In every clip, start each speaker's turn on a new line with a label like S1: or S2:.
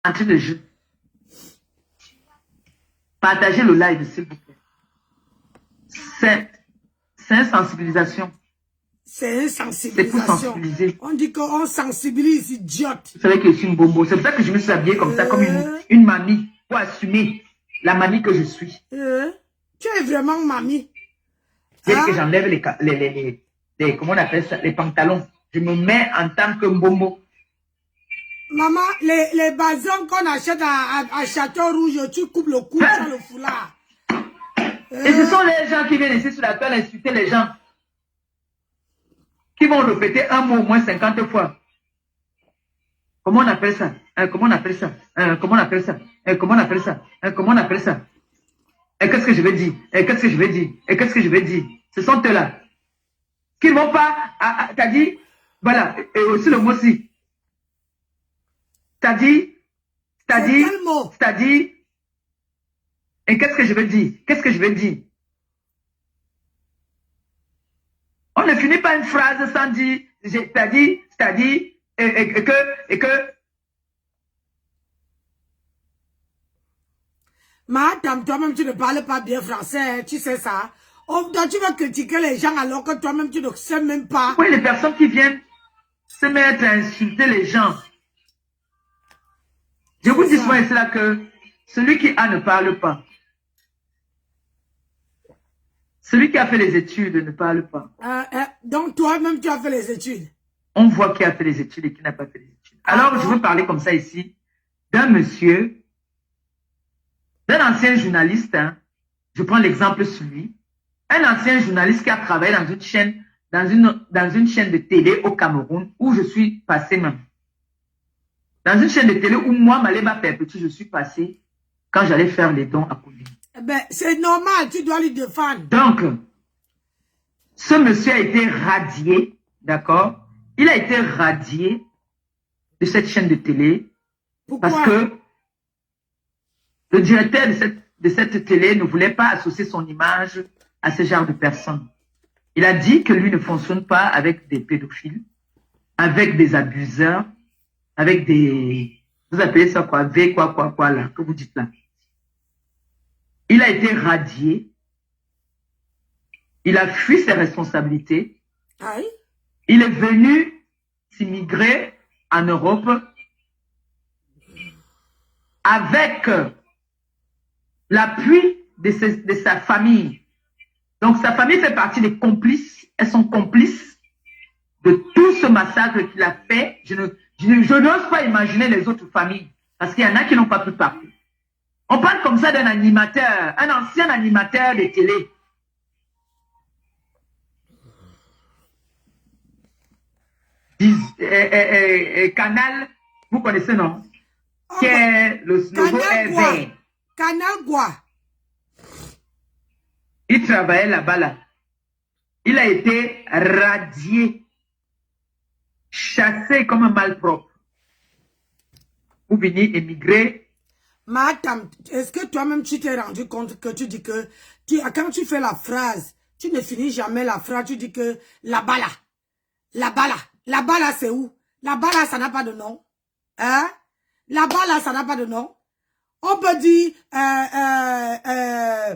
S1: en train de jeu. Partagez le live, s'il vous plaît. C'est une sensibilisation.
S2: C'est une sensibilisation.
S1: C'est pour sensibiliser.
S2: On dit qu'on sensibilise, idiote.
S1: Vous savez que je suis une bombo. C'est pour ça que je me suis habillée comme ça, comme une mamie, pour assumer la mamie que je suis.
S2: Tu es vraiment mamie.
S1: C'est que j'enlève les comment on appelle ça, les pantalons. Je me mets en tant que bombo.
S2: Maman, les basons qu'on achète à Château Rouge, tu coupes le cou, tu as le foulard.
S1: Et ce sont les gens qui viennent ici sur la toile insulter les gens. Qui vont répéter un mot au moins 50 fois. Comment on appelle ça? Comment on appelle ça? Comment on appelle ça? Comment on appelle ça? Comment on appelle ça? Et qu'est-ce que je vais dire? Et qu'est-ce que je vais dire? Et qu'est-ce que je vais dire? Ce sont eux-là. Qui ne vont pas... T'as dit... Voilà. Et aussi le mot si. T'as dit... C'est-à-dire... Et qu'est-ce que je vais dire? Qu'est-ce que je vais dire? On ne finit pas une phrase sans dire, c'est-à-dire, et que...
S2: Madame, toi-même, tu ne parles pas bien français, tu sais ça. Donc, tu vas critiquer les gens alors que toi-même, tu ne sais même pas.
S1: Oui, les personnes qui viennent se mettre à insulter les gens. Je vous dis souvent cela que celui qui a ne parle pas. Celui qui a fait les études ne parle pas.
S2: Donc, toi-même, tu as fait les études.
S1: On voit qui a fait les études et qui n'a pas fait les études. Alors, je veux parler comme ça ici d'un monsieur, d'un ancien journaliste. Hein, je prends l'exemple sur lui. Un ancien journaliste qui a travaillé dans une chaîne, dans une chaîne de télé au Cameroun, où je suis passé même. Dans une chaîne de télé où moi, Maléba Perpétue, je suis passé quand j'allais faire les dons à Koulibaly.
S2: Ben, c'est normal, tu dois lui défendre.
S1: Donc, ce monsieur a été radié, d'accord? Il a été radié de cette chaîne de télé.
S2: Pourquoi?
S1: Parce que le directeur de cette télé ne voulait pas associer son image à ce genre de personnes. Il a dit que lui ne fonctionne pas avec des pédophiles, avec des abuseurs, avec des... Vous appelez ça quoi? Quoi là, que vous dites là. Il a été radié. Il a fui ses responsabilités.
S2: Aïe.
S1: Il est venu s'immigrer en Europe avec l'appui de sa famille. Donc sa famille fait partie des complices. Elles sont complices de tout ce massacre qu'il a fait. Je n'ose pas imaginer les autres familles parce qu'il y en a qui n'ont pas pu parler. On parle comme ça d'un animateur, un ancien animateur de télé. Canal, vous connaissez, non? Qui est le logo est vert.
S2: Canal quoi?
S1: Il travaillait là-bas, là. Il a été radié, chassé comme un malpropre. Vous venez émigrer.
S2: Madame, est-ce que toi-même tu t'es rendu compte que tu dis que quand tu fais la phrase, tu ne finis jamais la phrase, tu dis que là-bas là, là-bas là, là-bas là c'est où? Là-bas là ça n'a pas de nom. Hein? Là-bas là ça n'a pas de nom. On peut dire, à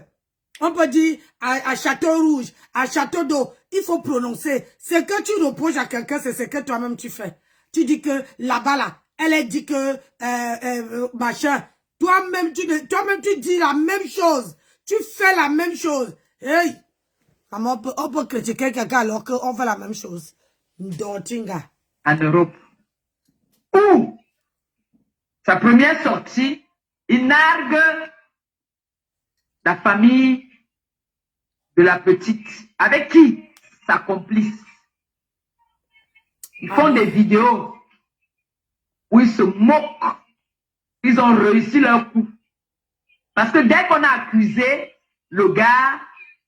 S2: Château Rouge, à Château d'eau, il faut prononcer. Ce que tu reproches à quelqu'un, c'est ce que toi-même tu fais. Tu dis que là-bas là, elle a dit que machin. Toi-même, tu dis la même chose. Tu fais la même chose. Hey! On peut critiquer quelqu'un alors qu'on fait la même chose. Ndontinga.
S1: En Europe. Où sa première sortie, il nargue la famille de la petite. Avec qui? Sa complice. Ils font des vidéos où ils se moquent. Ils ont réussi leur coup. Parce que dès qu'on a accusé le gars,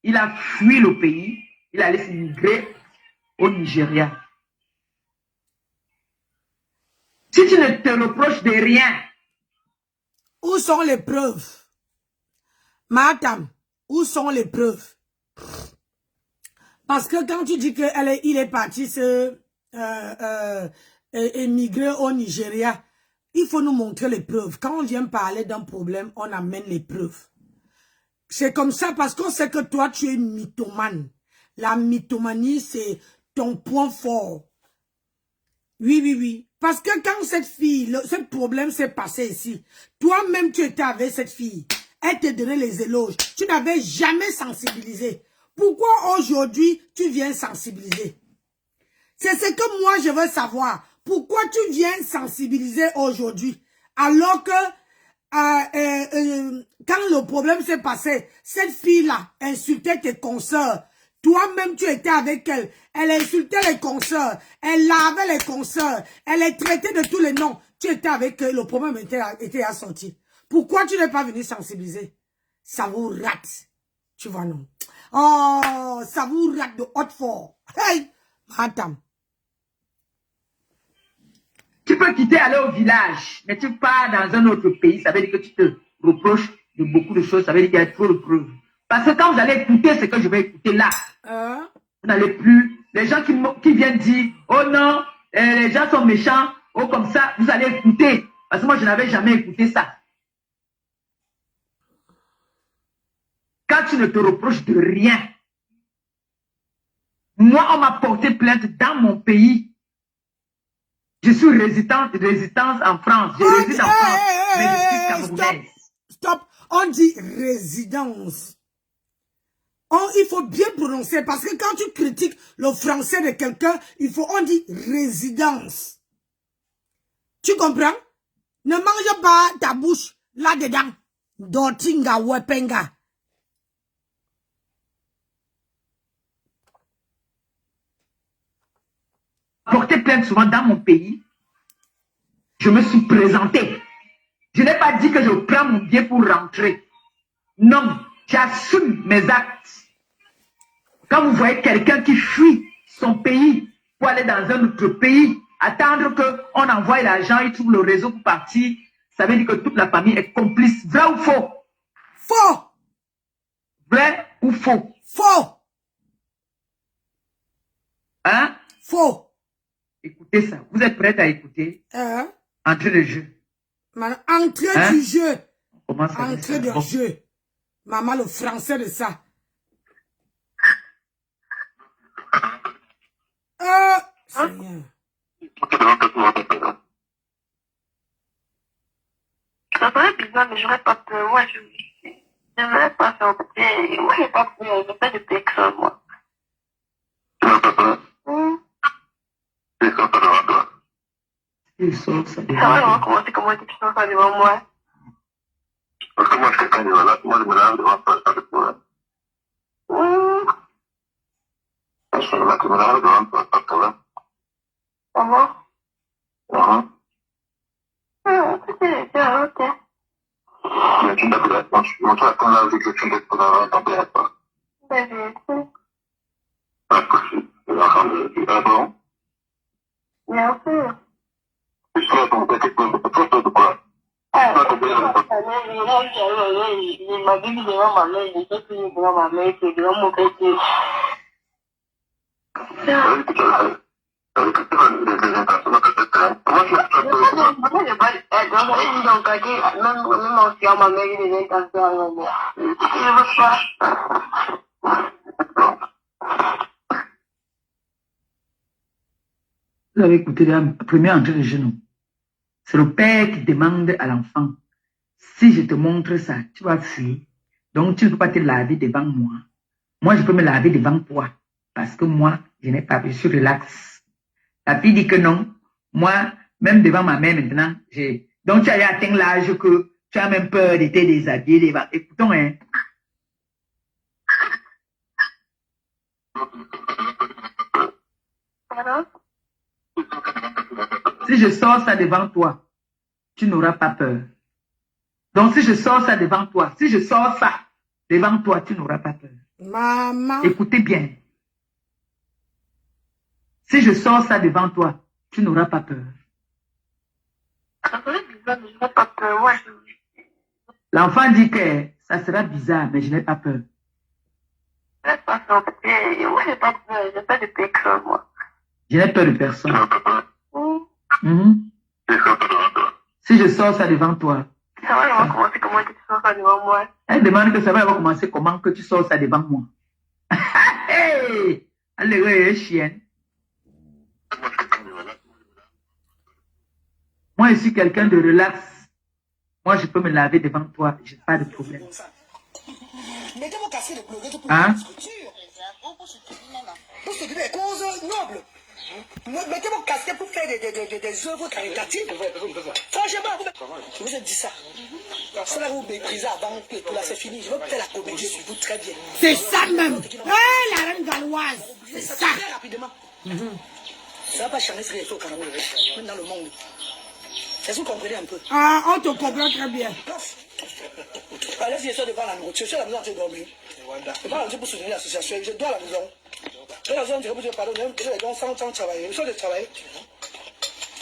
S1: il a fui le pays. Il allait s'immigrer au Nigeria. Si tu ne te reproches de rien.
S2: Où sont les preuves? Madame, où sont les preuves? Parce que quand tu dis qu'il est parti émigrer au Nigeria, il faut nous montrer les preuves. Quand on vient parler d'un problème, on amène les preuves. C'est comme ça parce qu'on sait que toi, tu es mythomane. La mythomanie, c'est ton point fort. Oui, oui, oui. Parce que quand cette fille, ce problème s'est passé ici, toi-même, tu étais avec cette fille. Elle te donnait les éloges. Tu n'avais jamais sensibilisé. Pourquoi aujourd'hui, tu viens sensibiliser? C'est ce que moi, je veux savoir. Pourquoi tu viens sensibiliser aujourd'hui? Alors que quand le problème s'est passé, cette fille-là insultait tes consoeurs. Toi-même, tu étais avec elle. Elle insultait les consoeurs. Elle lavait les consoeurs. Elle les traitait de tous les noms. Tu étais avec eux. Le problème était assorti. Pourquoi tu n'es pas venu sensibiliser? Ça vous rate. Tu vois, non? Oh, ça vous rate de haute fort. Hey, madame.
S1: Tu peux quitter, aller au village, mais tu pars dans un autre pays, ça veut dire que tu te reproches de beaucoup de choses, ça veut dire qu'il y a trop de preuves. Parce que quand vous allez écouter ce que je vais écouter là, vous n'allez plus, les gens qui viennent dire, oh non, les gens sont méchants, oh comme ça, vous allez écouter. Parce que moi, je n'avais jamais écouté ça. Quand tu ne te reproches de rien, moi, on m'a porté plainte dans mon pays. Je suis résidente en France. Je réside en France, mais je suis camerounaise.
S2: Stop. On dit résidence. Il faut bien prononcer parce que quand tu critiques le français de quelqu'un, on dit résidence. Tu comprends? Ne mange pas ta bouche là-dedans. Dotinga wepenga.
S1: Porté plainte souvent dans mon pays. Je me suis présenté. Je n'ai pas dit que je prends mon billet pour rentrer. Non, j'assume mes actes. Quand vous voyez quelqu'un qui fuit son pays pour aller dans un autre pays, attendre qu'on envoie l'argent, il trouve le réseau pour partir, ça veut dire que toute la famille est complice. Vrai ou faux?
S2: Faux.
S1: Vrai ou faux?
S2: Faux.
S1: Hein?
S2: Faux.
S1: Écoutez ça. Vous êtes prête à écouter? Entrée de jeu.
S2: Entrée du jeu.
S1: Entrée
S2: de jeu. Maman, le français de ça. Seigneur.
S3: Ça paraît bizarre, mais j'aurais pas peur. Moi, je ne vais pas faire peur. Moi, j'ai pas peur. Je fais de personne, moi.
S1: Ça
S3: va vraiment commencer comment tu te sens ça devant moi.
S4: Parce que moi, je suis quelqu'un de malade. Moi, je me lave devant toi, ça avec toi. Je suis là, je me lave devant toi, pas de problème.
S3: Ça va?
S4: Ok. Mais tu ne t'appelles pas. Montre-toi qu'on l'a vu que tu ne t'appelles pas. D'accord. Tu es bon?
S3: Bien sûr.
S4: Je suis ton petit peu de quoi?
S3: Il m'a dit devant ma mère, je sais plus devant ma mère, c'est devant mon petit.
S1: Vous avez écouté la première entrée de genou. C'est le père qui demande à l'enfant, si je te montre ça, tu vas fuir. Donc, tu ne peux pas te laver devant moi. Moi, je peux me laver devant toi. Parce que moi, je n'ai pas, je suis relax. La fille dit que non. Moi, même devant ma mère maintenant, donc tu as atteint l'âge que tu as même peur de te déshabiller devant. Écoutons, hein. Si je sors ça devant toi, tu n'auras pas peur. Donc, si je sors ça devant toi, tu n'auras pas peur.
S2: Maman.
S1: Écoutez bien. Si je sors ça devant toi, tu n'auras pas peur.
S3: Ça serait bizarre, mais je n'ai pas peur. Ouais.
S1: L'enfant dit que ça sera bizarre, mais je n'ai pas peur.
S3: Je n'ai pas peur. Moi, je n'ai pas peur. Je n'ai pas de personne, moi.
S1: Je n'ai peur de personne. Si je sors ça devant toi.
S3: Ça va, on va commencer comment que tu sors ça devant moi.
S1: Elle demande que ça va commencer comment que tu sors ça devant moi. Hey! Allez, chienne. Moi, je suis quelqu'un de relax. Moi, je peux me laver devant toi. Je n'ai pas de problème.
S2: Mettez vos casquettes de blogueurs pour
S1: Hein?
S2: une structure. Pour soutenir des causes nobles. Mettez vos casquettes pour faire des œuvres caritatives. Franchement, je vous ai dit ça. C'est là où vous méprisez avant que là c'est fini. Je veux faire la comédie sur vous très bien. C'est ça même. Hey, la reine galloise. C'est ça. Très rapidement. Ça va pas changer ce qu'il faut au Cameroun, même dans le monde. Est-ce que vous comprenez un peu? Ah, on te comprend très bien. Allez, si je suis devant la nourriture, je suis à la maison, je dormir. Je pas pour soutenir l'association, je dois à la maison. Je dois à la maison, je pardon, je les gars sans travailler. Je suis de travailler.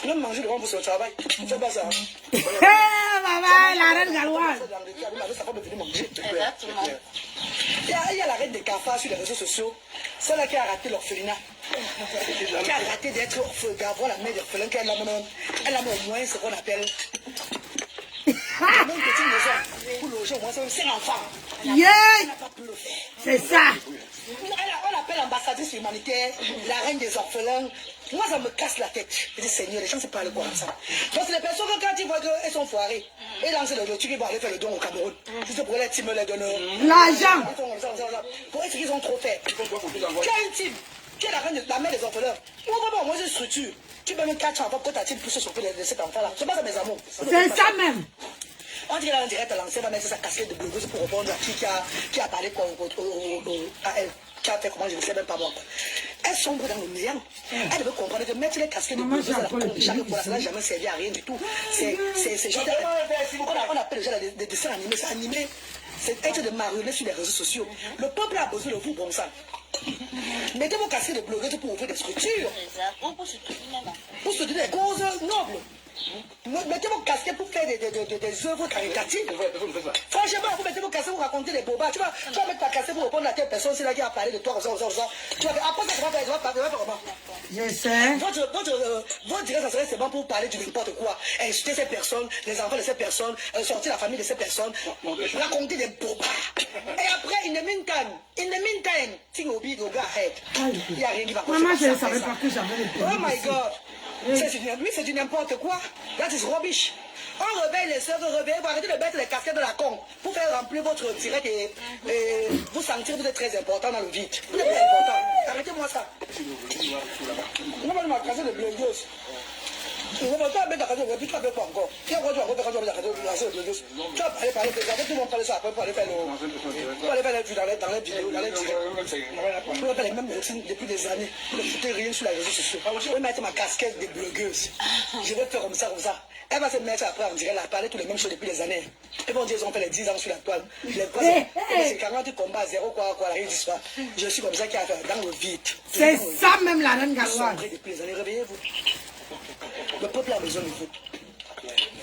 S2: Même manger devant pour ce travail. C'est pas ça. Hé, maman, la reine galloise. Il y a la reine des cafards sur les réseaux sociaux. Celle-là qui a raté l'orphelinat. Qui a raté d'être d'avoir la mère d'orphelin. Elle a même au moins ce qu'on appelle. Même petite maison pour loger au moins 5 enfants. Yeah! Elle n'a pas pu le faire. C'est ça. On l'appelle ambassadrice humanitaire, la reine des orphelins. Moi, ça me casse la tête. Je dis, Seigneur, les gens ne parlent pas comme ça. Donc, les personnes, quand ils voient qu'elles sont foirées, et lancent le truc, ils vont aller faire le don au Cameroun. Juste pour les teams, les donneurs. L'argent. Pour eux, qu'ils ont trop fait. Qui a une team? Qui est la mère des orphelins? Ouvre pas au moins une structure. Tu peux même 4 enfants pour ta team pousser sur de cet enfant-là. C'est pas ça, mes amours. C'est ça même. On dirait en direct à l'ancien va mettre sa casquette de blogueuse pour répondre à qui a parlé à elle. Qui a fait comment, je ne sais même pas moi. Elle sombre dans le néant. Elle devait comprendre que mettre les casquettes de blogueuse à la pompe, chaque fois, ça n'a jamais servi à rien du tout. C'est genre. On appelle déjà des dessins animés. C'est animé. C'est être de marionnettes sur les réseaux sociaux. Le peuple a besoin de vous, bon sang. Mettez vos casquettes de blogueuse pour ouvrir des structures. Pour soutenir des causes nobles. Mettez vos casquettes pour faire des œuvres caritatives. Franchement, vous mettez vos casquettes pour raconter des bobas. Tu vas mettre ta casquette pour répondre à telle personne, c'est là qui a parlé de toi, comme ça. Tu vas après ça, tu vas parler comment? Je sais. Votre direction, ça serait seulement pour parler de n'importe quoi. Insulter ces personnes, les enfants de ces personnes, sortir la famille de ces personnes, raconter des bobas. Et après, in the meantime, think will be go ahead. Il n'y a rien qui va passer. Maman, je ne savais pas que j'avais le permis. Oh my God. C'est du n'importe quoi. That is rubbish. On réveille les sœurs, vous arrêtez de mettre les casquettes de la con pour faire remplir votre direct et vous sentir que vous êtes très important dans le vide. Vous êtes très important. Arrêtez-moi ça. Moi, je m'ai casé de blogueuse. Tu vas pas mettre la casquette de blogueuse, tu vas faire quoi encore? Tu vas parler, tout le monde parle ça après pour aller faire les vues dans les vidéos, dans les directs. On va faire les mêmes routines depuis des années. Ne foutez rien sur les réseaux sociaux. Je vais mettre ma casquette de blogueuse. Je vais faire comme ça. Elle va se mettre après, on dirait, elle a parlé toutes les mêmes choses depuis des années. Ils vont dire, ils ont fait les 10 ans sur la toile. C'est 40 combats, 0 quoi, rien d'histoire. Je suis comme ça qui a fait dans le vide. C'est ça même la reine galloise. Depuis les années, réveillez-vous. Le peuple a besoin de vous.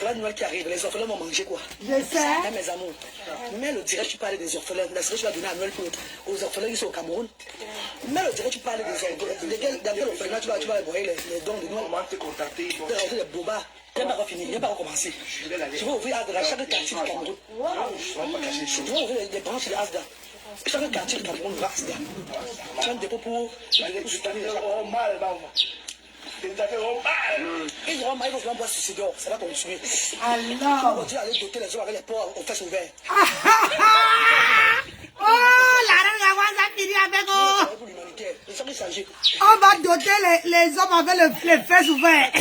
S2: La Noël qui arrive, les orphelins vont manger quoi? Je sais. Mes amours. Mais le direct, tu parles des orphelins. La série, tu vas donner à Noël aux orphelins qui sont au Cameroun. Mais le direct, tu parles des orphelins. Dans quel orphelinat, tu vas envoyer les dons de Noël. Tu vas envoyer les bobas. Il n'y a pas fini, il n'y a pas recommencé. Je vais ouvrir Asda, chaque quartier du Cameroun. Je vais ouvrir les branches de Asda. Chaque quartier du Cameroun va Asda. Tu as un dépôt pour. Ils vont mal, ils vont boire suicide, ça va continuer. Alors. On va aller doter les gens avec les ports aux fesses ouvertes. Oh, la reine Gawaza a fini avec eux. On va doter les hommes avec les fesses ouvertes.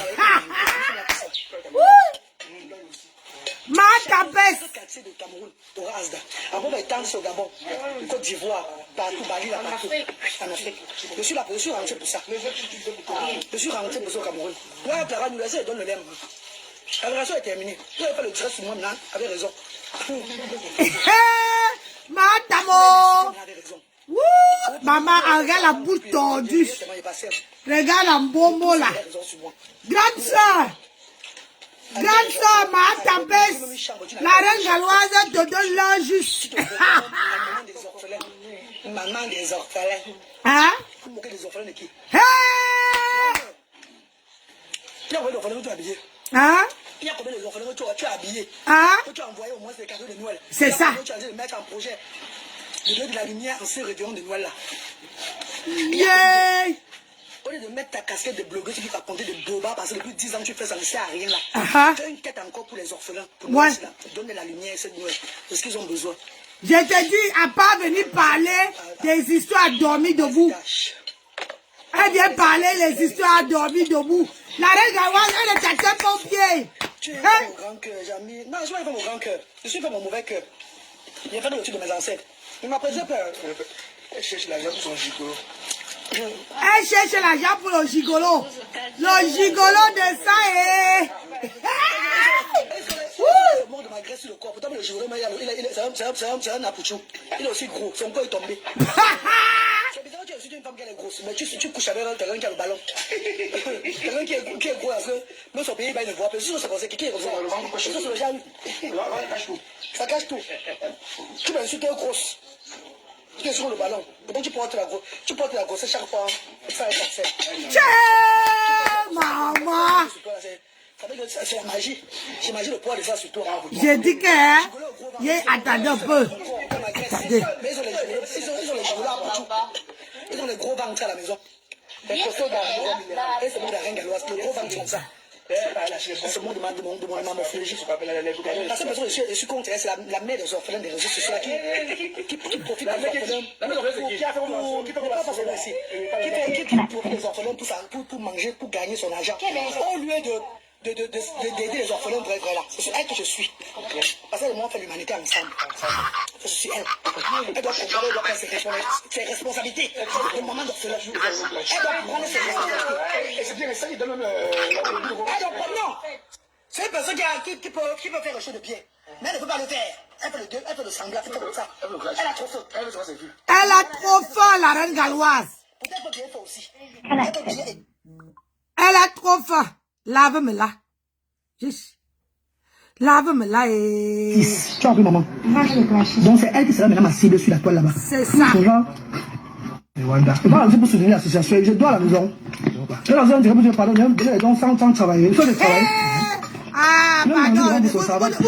S2: Ma tapesse. Quartier de Cameroun, t'auras Asda. Avant, on va étendre au Gabon, Côte d'Ivoire, partout, Bali, là, partout. En Afrique. Je suis rentré pour ça. Je suis rentré pour ça au Cameroun. Là, Clara nous laisse, elle donne le lait. La relation est terminée. Tu vas faire le direct sur moi maintenant, avec raison. Madame! Maman, regarde la bouche tordue. Regarde la bombo là. Grande soeur! Grande soeur, ma tapesse, la reine galloise te donne l'heure juste. Maman des orphelins. Hein? Des orphelins de qui? Hein?
S5: Il y a combien d'orphelins que tu as habillés?
S2: Ah?
S5: Que tu as envoyé au moins des cadeaux de Noël.
S2: C'est ça.
S5: Tu as dit de mettre en projet. De donner de la lumière en ces réveillons de Noël là.
S2: Yeah!
S5: Au lieu de mettre ta casquette de blogueuse qui va compter des bobas parce que depuis 10 ans tu fais ça ne sert à rien là. Fais une tête encore pour les orphelins. Pour
S2: Ouais.
S5: Donne de la lumière cette Noël. C'est ce qu'ils ont besoin.
S2: Je te dis, à part venir parler des histoires à dormir debout. Elle vient parler les histoires à dormir debout. La reine Gawaz, elle est à tes pompiers.
S5: Tu es pas mon grand cœur, Jamy. Non, je suis pas mon grand cœur. Je suis pas mon mauvais cœur. J'ai fait le dessus de mes ancêtres. Il m'a pris peur. Elle cherche l'argent pour son gigolo.
S2: Elle cherche l'argent pour le gigolo. Le gigolo de ça est...
S5: Le monde m'a graissé le corps. Pourtant, le gigolo, c'est un apouchou. Il est aussi gros. Son corps est tombé. C'est bizarre, tu es aussi une femme qui est grosse, mais tu couches avec quelqu'un qui a le ballon. Quelqu'un qui est gros, parce que même son pays, il ne voit pas. C'est comme ça, qui est gros. Ça, c'est le genre. Ça cache tout. Tu m'insultes, tu es grosse. Tu es sur le ballon. Pourtant, tu portes la grossesse chaque fois. Ça est parfait.
S2: Tchè, maman.
S5: C'est la magie. J'imagine le poids de ça sur toi.
S2: J'ai dit que, hein, attendez un peu. Attendez.
S5: Mais ils ont les gigolos à partout. Ils ont les gros ventres à la maison. Les costauds d'argent. Et c'est bon, la reine galoise. Les gros ventres comme ça. C'est mon demande de mon morphologie. Parce que je suis contre, c'est la mère des orphelins des réseaux sociaux qui profite des orphelins. La mère des orphelins, qui profite des orphelins pour manger, pour gagner son argent. Au lieu d'aider les orphelins vrais là. C'est elle que je suis. Parce que moi, on fait l'humanité ensemble. Je suis elle. Elle doit comprendre, elle doit prendre ses responsabilités. Le moment d'orphelin. Elle doit prendre ses responsabilités. Et c'est bien ça, il donne même elle doit prendre, non. C'est une personne qui peut faire le show de pied. Mais elle ne peut pas le faire. Elle peut le sembler, elle peut comme ça. Elle a trop faim.
S2: Elle a trop faim, la reine galloise.
S5: Peut-être bien fait aussi.
S2: Elle a trop faim. Lave-me là. Juste. Lave-me là et...
S5: Tu as vu, maman. Donc c'est elle qui sera maintenant ma cible sur la toile là-bas.
S2: C'est ça.
S5: Et voilà. Et voilà, c'est pour soutenir l'association. Je dois à la maison. Je dois dire que je pardon, je dois sans travailler. Il faut de travailler.
S2: Ah, pardon. Vous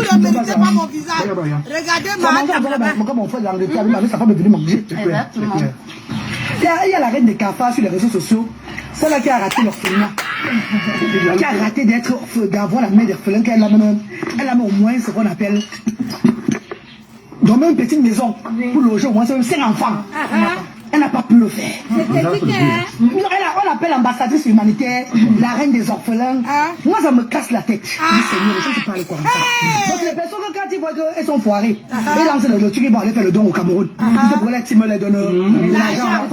S2: ne méritez pas mon visage. Regardez ma table là-bas.
S5: Comme mon frère dans le cas, sa femme est venue manger. Il y a la reine des cafards sur les réseaux sociaux. Celle-là qui a raté l'orphelinat. Qui a raté d'avoir la mère d'orphelin. Elle a même au moins ce qu'on appelle dans une petite maison pour loger au moins 5 enfants. Elle n'a pas pu le faire. On l'appelle ambassadrice humanitaire, la reine des orphelins. Moi, ça me casse la tête. Seigneur, je ne sais pas le quoi. Donc, les personnes, quand ils voient qu'elles sont foirées, elles lancent le truc, ils vont aller faire le don au Cameroun. Ils pour les teams, les donneurs, l'argent,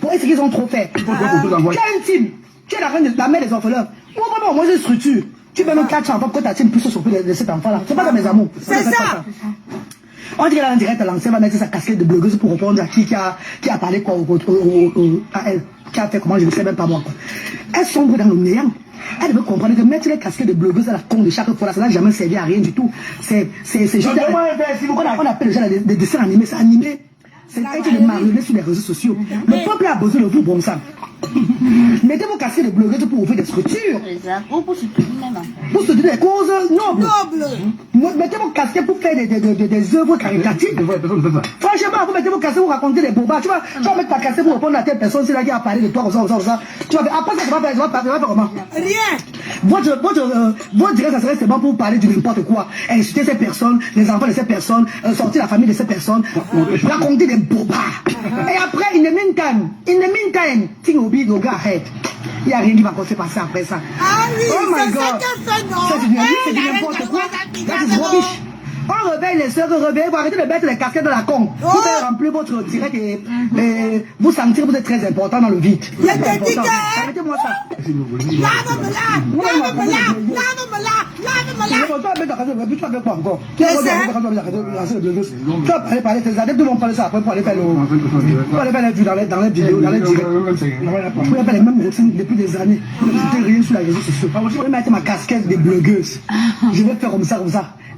S5: pour est-ce qu'ils ont trop fait? Qui a une team? Qui est la mère des orphelins? Moi, j'ai une structure. Tu peux même 4 enfants quand ta team puisse s'occuper de cet enfant-là. C'est pas dans mes amours.
S2: C'est ça.
S5: On dirait là en direct à l'ancien va mettre sa casquette de blogueuse pour répondre à qui a parlé quoi à elle, qui a fait comment, je ne sais même pas moi quoi. Elle sombre dans le néant. Elle veut comprendre que mettre les casquettes de blogueuse à la con de chaque fois là, ça n'a jamais servi à rien du tout. C'est juste on appelle déjà des dessins animés, c'est animé. C'est être de marionner sur les réseaux sociaux. Le peuple a besoin de vous, bon sang. Mettez vos casquettes de blogueuse pour ouvrir des structures.
S6: Ou pour soutenir même.
S5: Pour soutenir des causes nobles. Mettez vos casquettes pour faire des œuvres caritatives. Franchement, vous mettez vos casquettes pour raconter des bobas. Tu vas mettre ta casquette pour répondre à telle personne, c'est là qui a parlé de toi, comme ça. Tu vas après ça, ça va faire comment?
S2: Rien.
S5: Votre direct, ça serait seulement pour parler de n'importe quoi. Insulter ces personnes, les enfants de ces personnes, sortir la famille de ces personnes, raconter des bobas. Et après, in the meantime, think will be the go ahead. Il n'y a rien qui va se passer après ça.
S2: Ah oui,
S5: oh my
S2: c'est ça
S5: God.
S2: qu'elle fait, non?
S5: C'est du n'importe quoi. That is rubbish. On réveille les sœurs, vous arrêtez de mettre les casquettes dans la con. Vous allez remplir votre direct et vous sentir que vous êtes très important dans le vide. Arrêtez-moi ça.
S2: Lave-me là.
S5: Tu vas faire quoi encore? Tu vas parler, tes adeptes vont parler ça après pour aller faire les vues dans les vidéos, dans les directs. Vous avez les mêmes routines depuis des années. Je ne fais rien sur les réseaux sociaux. Je vais mettre ma casquette de blogueuse. Je vais faire comme ça.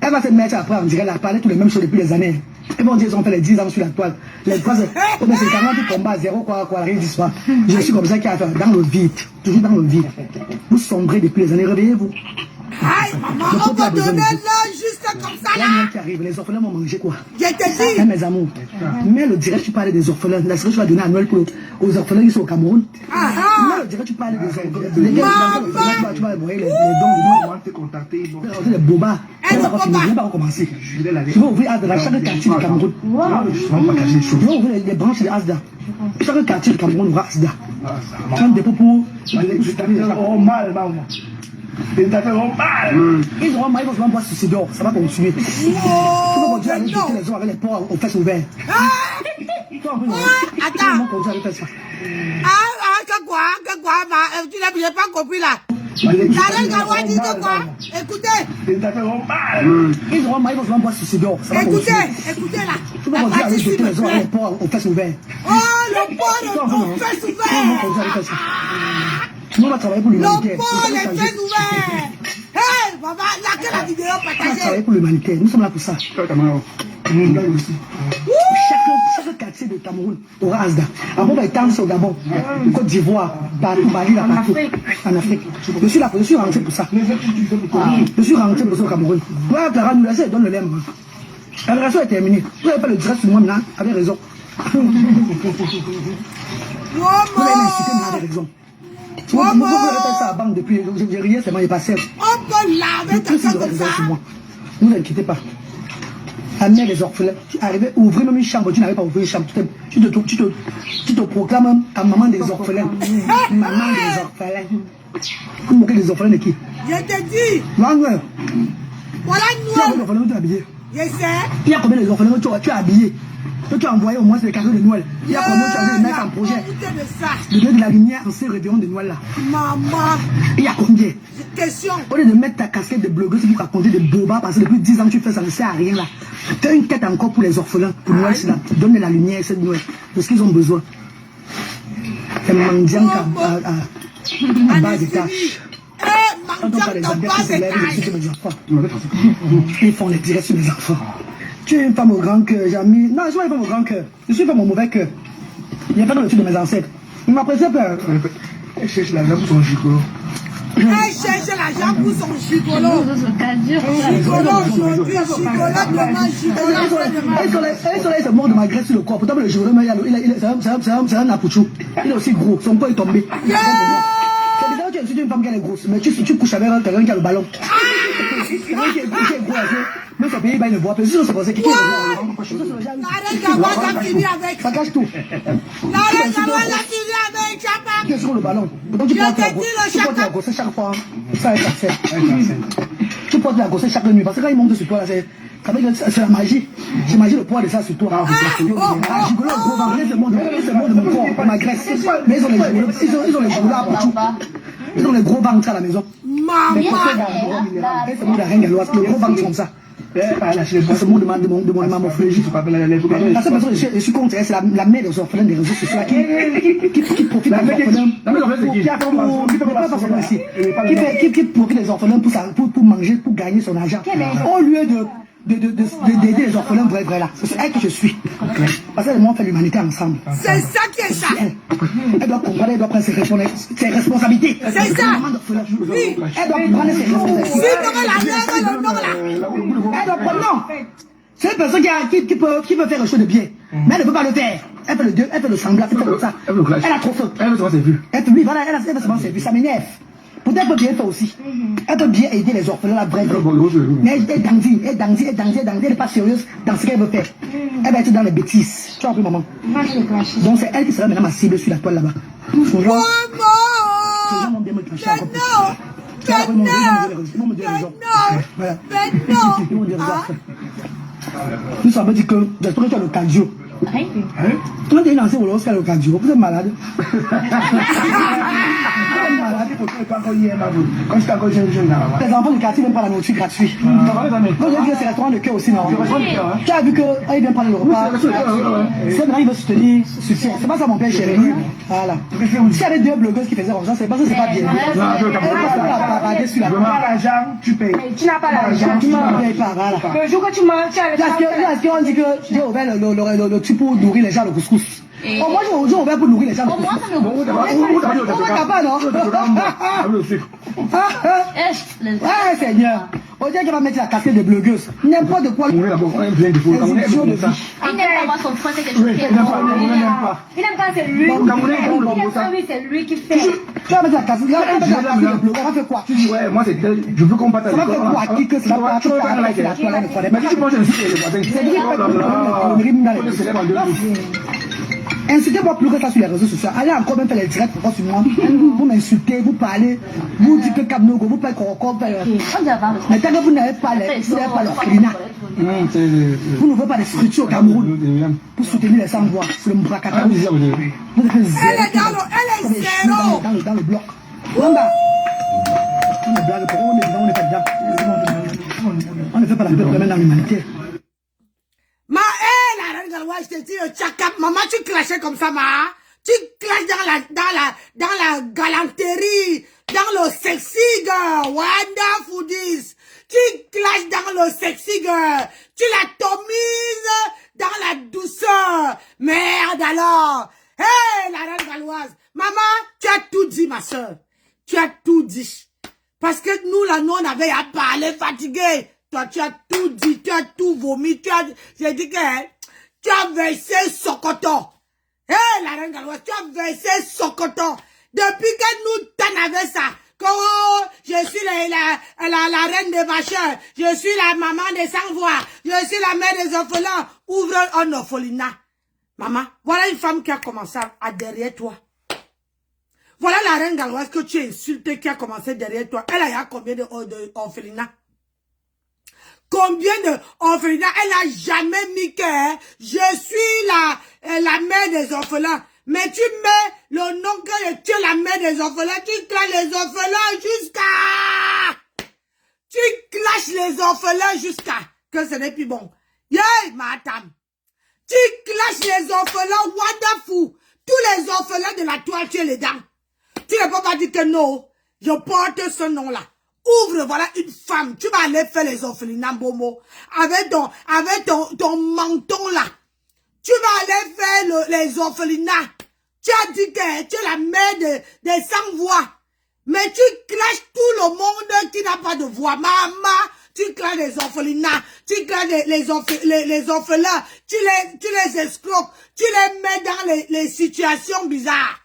S5: Elle va se mettre après, on dirait, elle a parlé tous les mêmes choses depuis des années. Et bon, ils ont fait les 10 ans sur la toile. Les phrases, c'est 40 combats, 0 quoi, rien d'histoire. Je suis comme ça qui a fait dans le vide. Toujours dans le vide. Vous sombrez depuis les années, réveillez-vous.
S2: Aïe, maman, on va donner là, juste comme ça, là.
S5: Qui arrive, les orphelins vont manger quoi?
S2: Je te dis.
S5: Mes amours. Mais le direct, tu parlais des orphelins. La série, tu vas donner à Noël aux orphelins qui sont au Cameroun. Mais le direct, tu parlais des orphelins. Les gars, tu vas envoyer les dons.
S6: Moi, te contacter. Bon.
S5: Les bobas.
S2: Elle ne
S5: Ça
S2: peut
S5: va finir.
S2: pas.
S5: Je vais pas recommencer.
S6: Je vais la
S5: Tu vas ouvrir Asda dans chaque quartier du Cameroun.
S6: Je ne vais pas cacher les choses.
S5: Tu vas ouvrir les branches de Asda. Chaque quartier du Cameroun ouvre Asda.
S6: Ah,
S5: Tu as un dépôt pour.
S6: Je t'appelleront mal, maman. Je t'appelleront mal.
S5: Ils auront mal, ils vont boire ceci dehors. Ça va continuer. Tu vas continuer à aller jeter les gens avec les porcs aux fesses ouvertes.
S2: Attends. Tu n'as pas compris là. Écoutez.
S6: Je t'appelleront mal.
S5: Ils auront mal, ils vont boire ceci dehors. Ça va continuer.
S2: Écoutez là.
S5: Tu vas continuer à aller jeter les gens avec les porcs aux fesses ouvertes.
S2: Oh, le porc aux fesses ouvertes.
S5: Nous, on va travailler pour l'humanité.
S2: Le porc les fesses ouvertes. Hé, maman, laquelle la vidéo
S5: On va
S2: partagée.
S5: travailler pour l'humanité. Nous sommes là pour ça. Chaque quartier de Cameroun aura Asda. Avant, on va étendre ça au Gabon, au Côte d'Ivoire, partout, partout, en Afrique. Je suis là, je suis rentré pour ça. Je suis rentré pour ça au Cameroun. Ouais, Clara, nous laissez, donne le lait. La relation est terminée. Vous n'avez pas le direct sur moi maintenant, avec raison. Vous avez incité, mais avec raison. Vous avez fait ça à la banque depuis, j'ai rien, c'est moi, il est passé.
S2: On peut laver quelqu'un comme ça.
S5: Ne vous inquiétez pas. Amener les orphelins. Tu arrivais, ouvrir même une chambre, tu n'avais pas ouvert une chambre. Tu te proclames à maman des orphelins. Maman des orphelins. Vous moquez des orphelins de qui?
S2: Je te dis.
S5: Manuel.
S2: Voilà
S5: Tu as combien
S2: Noël.
S5: d'orphelins tu as habillés?
S2: Je sais.
S5: Il y a combien d'orphelins tu as habillés? Tu as envoyé au moins des cadeaux de Noël. Il y a combien tu as les mettre en projet? Le dieu de la lumière en ces réveillons de Noël là.
S2: Maman.
S5: Il y a combien?
S2: Question.
S5: Au lieu de mettre ta casquette de blogueuse pour raconter des bobas, parce que depuis 10 ans tu fais ça, ne sert à rien là. Tu as une tête encore pour les orphelins, pour Noël, c'est là. Donne de la lumière cette Noël, de ce qu'ils ont besoin. C'est mendiant à bas des tâches. Quand on parle des adeptes qui se lèvent, ils sur mes enfants. Ils font les directs sur mes enfants. Tu es une femme au grand cœur, j'ai mis. Non, je suis pas une femme au grand cœur. Je suis une femme au mauvais cœur. Il n'y a pas dans le truc de mes ancêtres. Il m'apprécie pas.
S6: Elle cherche l'argent pour son gigolo.
S2: Elle cherche l'argent pour son gigolo. Gigolo aujourd'hui, gigolo demain, gigolo après-demain.
S5: Elle se mord de ma graisse sur le corps. Pourtant, le gigolo, c'est un apouchou. Il est aussi gros. Son corps est tombé. C'est bizarre que tu es une femme qui est grosse, mais tu couches avec quelqu'un qui a le ballon. Quelqu'un qui est gros, même son pays, il ne voit plus. Sinon, c'est pour ça qu'il est gros. Ça cache tout. Tu es sur le ballon. Donc tu portes la grossesse chaque fois. Ça est parfait. Tu portes la grossesse chaque nuit. Parce que quand il monte sur toi, c'est la magie. J'imagine le poids de ça sur toi. Gigolo, gros ventre, ils se montrent de mon corps, ma graisse. Mais ils ont les gigolos à tout. Ils ont les gros ventres à la maison. Les cossins ils se montrent la reine galloise. Le gros ventre comme ça. Ce monde de mon mamophagie. La seule personne je suis contre, c'est la mère des orphelins des réseaux sociaux qui profite des orphelins. Qui profite des orphelins pour manger, pour gagner son argent. Au lieu d'aider les orphelins vrais là. C'est elle que je suis. Parce qu'elle et moi on fait l'humanité ensemble.
S2: C'est ça qui est ça.
S5: Elle doit comprendre, elle doit prendre ses responsabilités.
S2: C'est ça.
S5: Oui. Elle doit prendre ses responsabilités. Elle doit prendre, non. C'est une personne qui peut faire quelque chose de bien. Mais elle ne peut pas le faire. Elle fait le semblant, elle fait comme ça. Elle a trop faute.
S6: Elle veut se faire vu.
S5: Oui, voilà, elle a seulement servi. Ça m'énerve. Peut-être qu'elle peut bien faire aussi. Elle peut bien aider les orphelins, la vraie. Mais elle dandine, elle n'est pas sérieuse dans ce qu'elle veut faire. Elle va être dans les bêtises. Tu vois un peu, maman. Donc c'est elle qui sera maintenant ma cible sur la toile là-bas.
S2: Maman!
S5: Nous sommes dit que j'espère que tu as le cardio. Toi, tu es lancé au Oscar le cardio. Vous êtes malade. Les enfants du quartier viennent prendre la nourriture gratuite. Quand j'ai vu que c'est restaurant de cœur aussi, non? Tu as vu qu'ils viennent prendre le repas. C'est maintenant il veut soutenir. C'est pas ça mon père chéri. Voilà. S'il y avait deux blogueuses qui faisaient comme ça, c'est parce que c'est pas bien. Elle pas l'argent, tu payes.
S7: Tu n'as pas l'argent,
S5: tu ne payes pas. Voilà.
S7: Le jour que tu manges, tu as
S5: Est-ce qu'on dit que j'ai ouvert le truc pour nourrir les gens le couscous? Au moins, aujourd'hui, on va pour nourrir les gens.
S7: Au moins, ça me
S5: On va capable, non? Ouais, Seigneur. On dirait qu'il va mettre la casquette de blogueuse. N'importe quoi.
S7: Il n'aime pas voir son frère, c'est quelque chose qui est bon. Il n'aime pas, c'est lui. C'est lui qui fait.
S5: Tu vas mettre la casquette de blogueur. Ça va faire quoi?
S6: Tu dis, ouais, moi, je veux qu'on partage.
S5: Ça va faire quoi? Qui que ça va faire?
S6: Mais si tu manges un site, les voisins.
S5: Insultez-moi plus que ça sur les réseaux sociaux. Allez encore même faire les directs pour sur moi. Vous m'insultez, vous parlez, vous dites que Kamnogo, vous parlez qu'on mais tant que vous n'avez pas l'orphelinat, vous ne voulez pas de structure au Cameroun pour soutenir les sans-voix sur le Mbrakata. Vous êtes
S2: Elle est zéro.
S5: Dans le bloc. Wamba. On ne blague pas, on n'est pas dedans. On ne fait pas la peur dans l'humanité.
S2: La reine Galoise, je te dis, maman, tu clashais comme ça, tu clashes dans la galanterie, dans le sexy girl, wonderful this. Tu clashes dans le sexy girl, tu l'atomises dans la douceur. Merde alors. Hey, la reine Galoise, maman, tu as tout dit, ma soeur. Tu as tout dit. Parce que nous, là, nous, on avait à parler fatigué. Toi, tu as tout dit, tu as tout vomi, j'ai dit que tu as versé Sokoto. Hé, la reine Galoise, tu as versé Sokoto. Depuis que nous t'en avons ça, que je suis la reine des vacheurs, je suis la maman des sans-voix, je suis la mère des orphelins, ouvre un orphelinat. Maman, voilà une femme qui a commencé à derrière toi. Voilà la reine Galoise que tu as insultée qui a commencé derrière toi. Elle a combien d'orphelinats? Combien d'orphelinats? Elle n'a jamais mis que je suis la mère des orphelins. Mais tu mets le nom que tu es la mère des orphelins. Tu clashes les orphelins jusqu'à... Tu clashes les orphelins jusqu'à... Que ce n'est plus bon. Yeah, madame. Tu clashes les orphelins wonderful. Tous les orphelins de la toile, tu es les dents. Tu ne peux pas dire que non. Je porte ce nom-là. Ouvre, voilà une femme. Tu vas aller faire les orphelinats, Bomo. Avec ton menton là. Tu vas aller faire les orphelinats. Tu as dit que tu es la mère des sans-voix. Mais tu clashes tout le monde qui n'a pas de voix. Maman, tu clashes les orphelinats. Tu clashes les orphelins. Tu les escroques. Tu les mets dans les situations bizarres.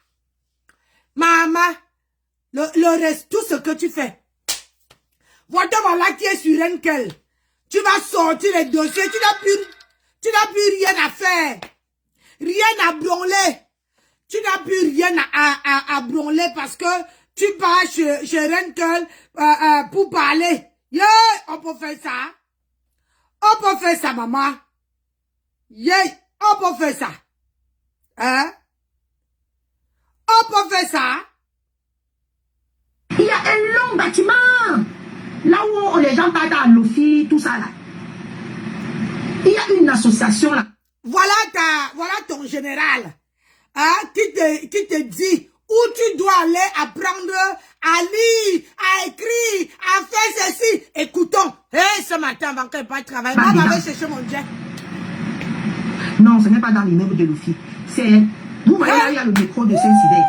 S2: Maman, le reste, tout ce que tu fais. Voilà qui est sur Renkel. Tu vas sortir les dossiers. Tu n'as plus rien à faire. Rien à branler. Tu n'as plus rien à branler parce que tu pars chez Renkel pour parler. Yeah, on peut faire ça. On peut faire ça, maman. Yeah, on peut faire ça. Hein? On peut faire ça.
S8: Il y a un long bâtiment. Là où les gens partent à Lofi, tout ça là. Il y a une association là.
S2: Voilà ton général. Hein, qui te dit où tu dois aller apprendre à lire, à écrire, à faire ceci. Écoutons. Hey, ce matin, avant qu'elle parte travailler, moi, je vais chercher mon jet.
S8: Non, ce n'est pas dans l'immeuble de Lofi. C'est... Vous voyez là, il y a le métro de Saint-Hilaire.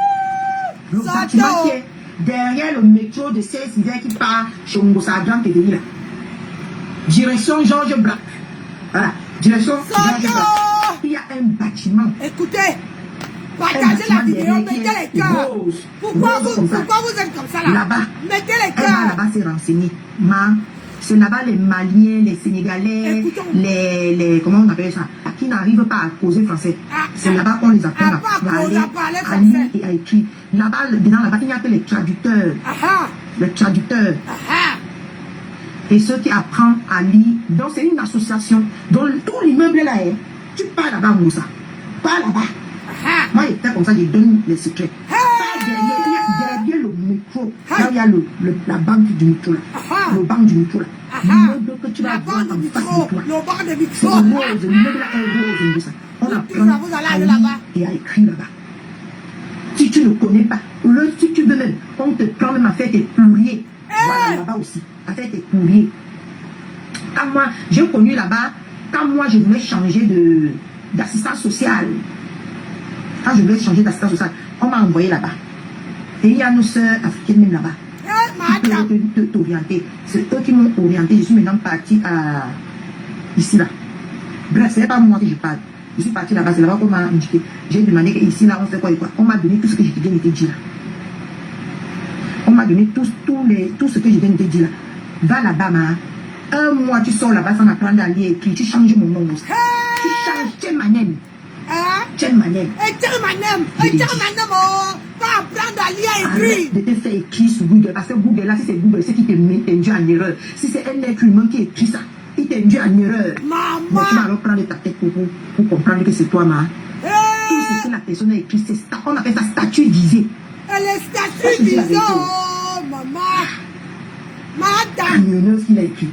S8: Le bâtiment qui est derrière le métro de Saint-Hilaire qui part chez Mbossa Grand Kédéli là. Direction Georges Braque. Voilà. Direction Georges Braque. Il y a un bâtiment.
S2: Écoutez, partagez la vidéo, mettez les cœurs. Pourquoi vous êtes comme ça là?
S8: Là-bas.
S2: Mettez les cœurs.
S8: Là-bas, c'est renseigné. C'est là-bas les Maliens, les Sénégalais, les comment on appelle ça, qui n'arrivent pas à causer français. C'est là-bas qu'on les apprend à lire et à écrire. Là-bas, dedans là-bas, il y a que les traducteurs. Les traducteurs. Et ceux qui apprennent à lire. Donc, c'est une association. Donc, tout l'immeuble là, tu pars là-bas, Moussa. Pars là-bas. Moi, j'étais comme ça, je donne les secrets. Derrière le métro, là, il y a la banque du métro là. Le banc du métro là. L'immeuble que tu vas voir en face de toi.
S2: Le banc de métro.
S8: C'est rose, l'immeuble là est rose. On apprend à lire et à écrire là-bas. Si tu ne connais pas, si tu veux même, on te prend même à faire tes courriers. Voilà, là-bas aussi, à faire tes courriers. Quand moi, j'ai connu là-bas, quand moi je voulais changer d'assistant social. Quand je voulais changer d'assistance sociale, on m'a envoyé là-bas. Et il y a nos sœurs africaines même là-bas. Qui peuvent t'orienter. C'est eux qui m'ont orienté. Je suis maintenant partie à... ici là. Bref, ce n'est pas moi que je parle. Je suis partie là-bas, c'est là-bas qu'on m'a indiqué. J'ai demandé que ici là, on fait quoi et quoi. On m'a donné tout ce que je viens de te dire là. On m'a donné tout ce que je viens de te dire là. Va là-bas, ma. Un mois, tu sors là-bas sans apprendre à lire et écrire. Tu changes mon nom aussi. Tu changes, tu es manem. Tu es manem.
S2: Pas apprendre à lire et écrire.
S8: Arrête de te faire écrire sur Google. Parce que Google, là, si c'est Google, c'est qui t'induit en erreur. Si c'est un être humain qui écrit ça, il t'induit en erreur.
S2: Maman.
S8: Mais tu vas alors prendre ta tête pour comprendre que c'est toi, ma. Tout ce que la personne a écrit, c'est ça. On appelle ça statut visé.
S2: Elle est statut visé. Oh, maman. Madame.
S8: Camionneuse qu'il a écrit.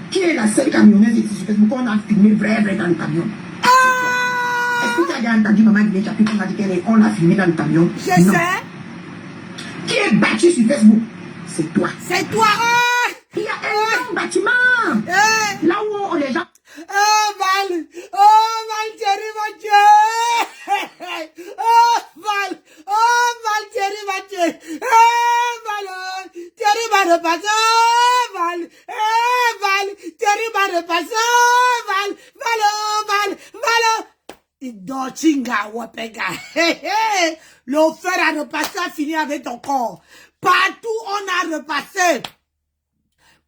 S8: Qui est la seule camionneuse ici sur Facebook qu'on a filmé vrai dans le camion? Est-ce que tu as déjà entendu maman Guinée Chapi qu'on a dit qu'on l'a filmé dans le camion?
S2: Je sais.
S8: Qui est battu sur Facebook? C'est toi.
S2: C'est toi.
S8: Il y a un bâtiment. Là où les gens...
S2: Oh, Val, Thierry Mathieu. Oh, Val, Thierry Mathieu. Val, Thierry va repasser. Val, Thierry va repasser. Val. Idochinga wapega. Le fer à repasser a fini avec ton corps. Partout on a repassé.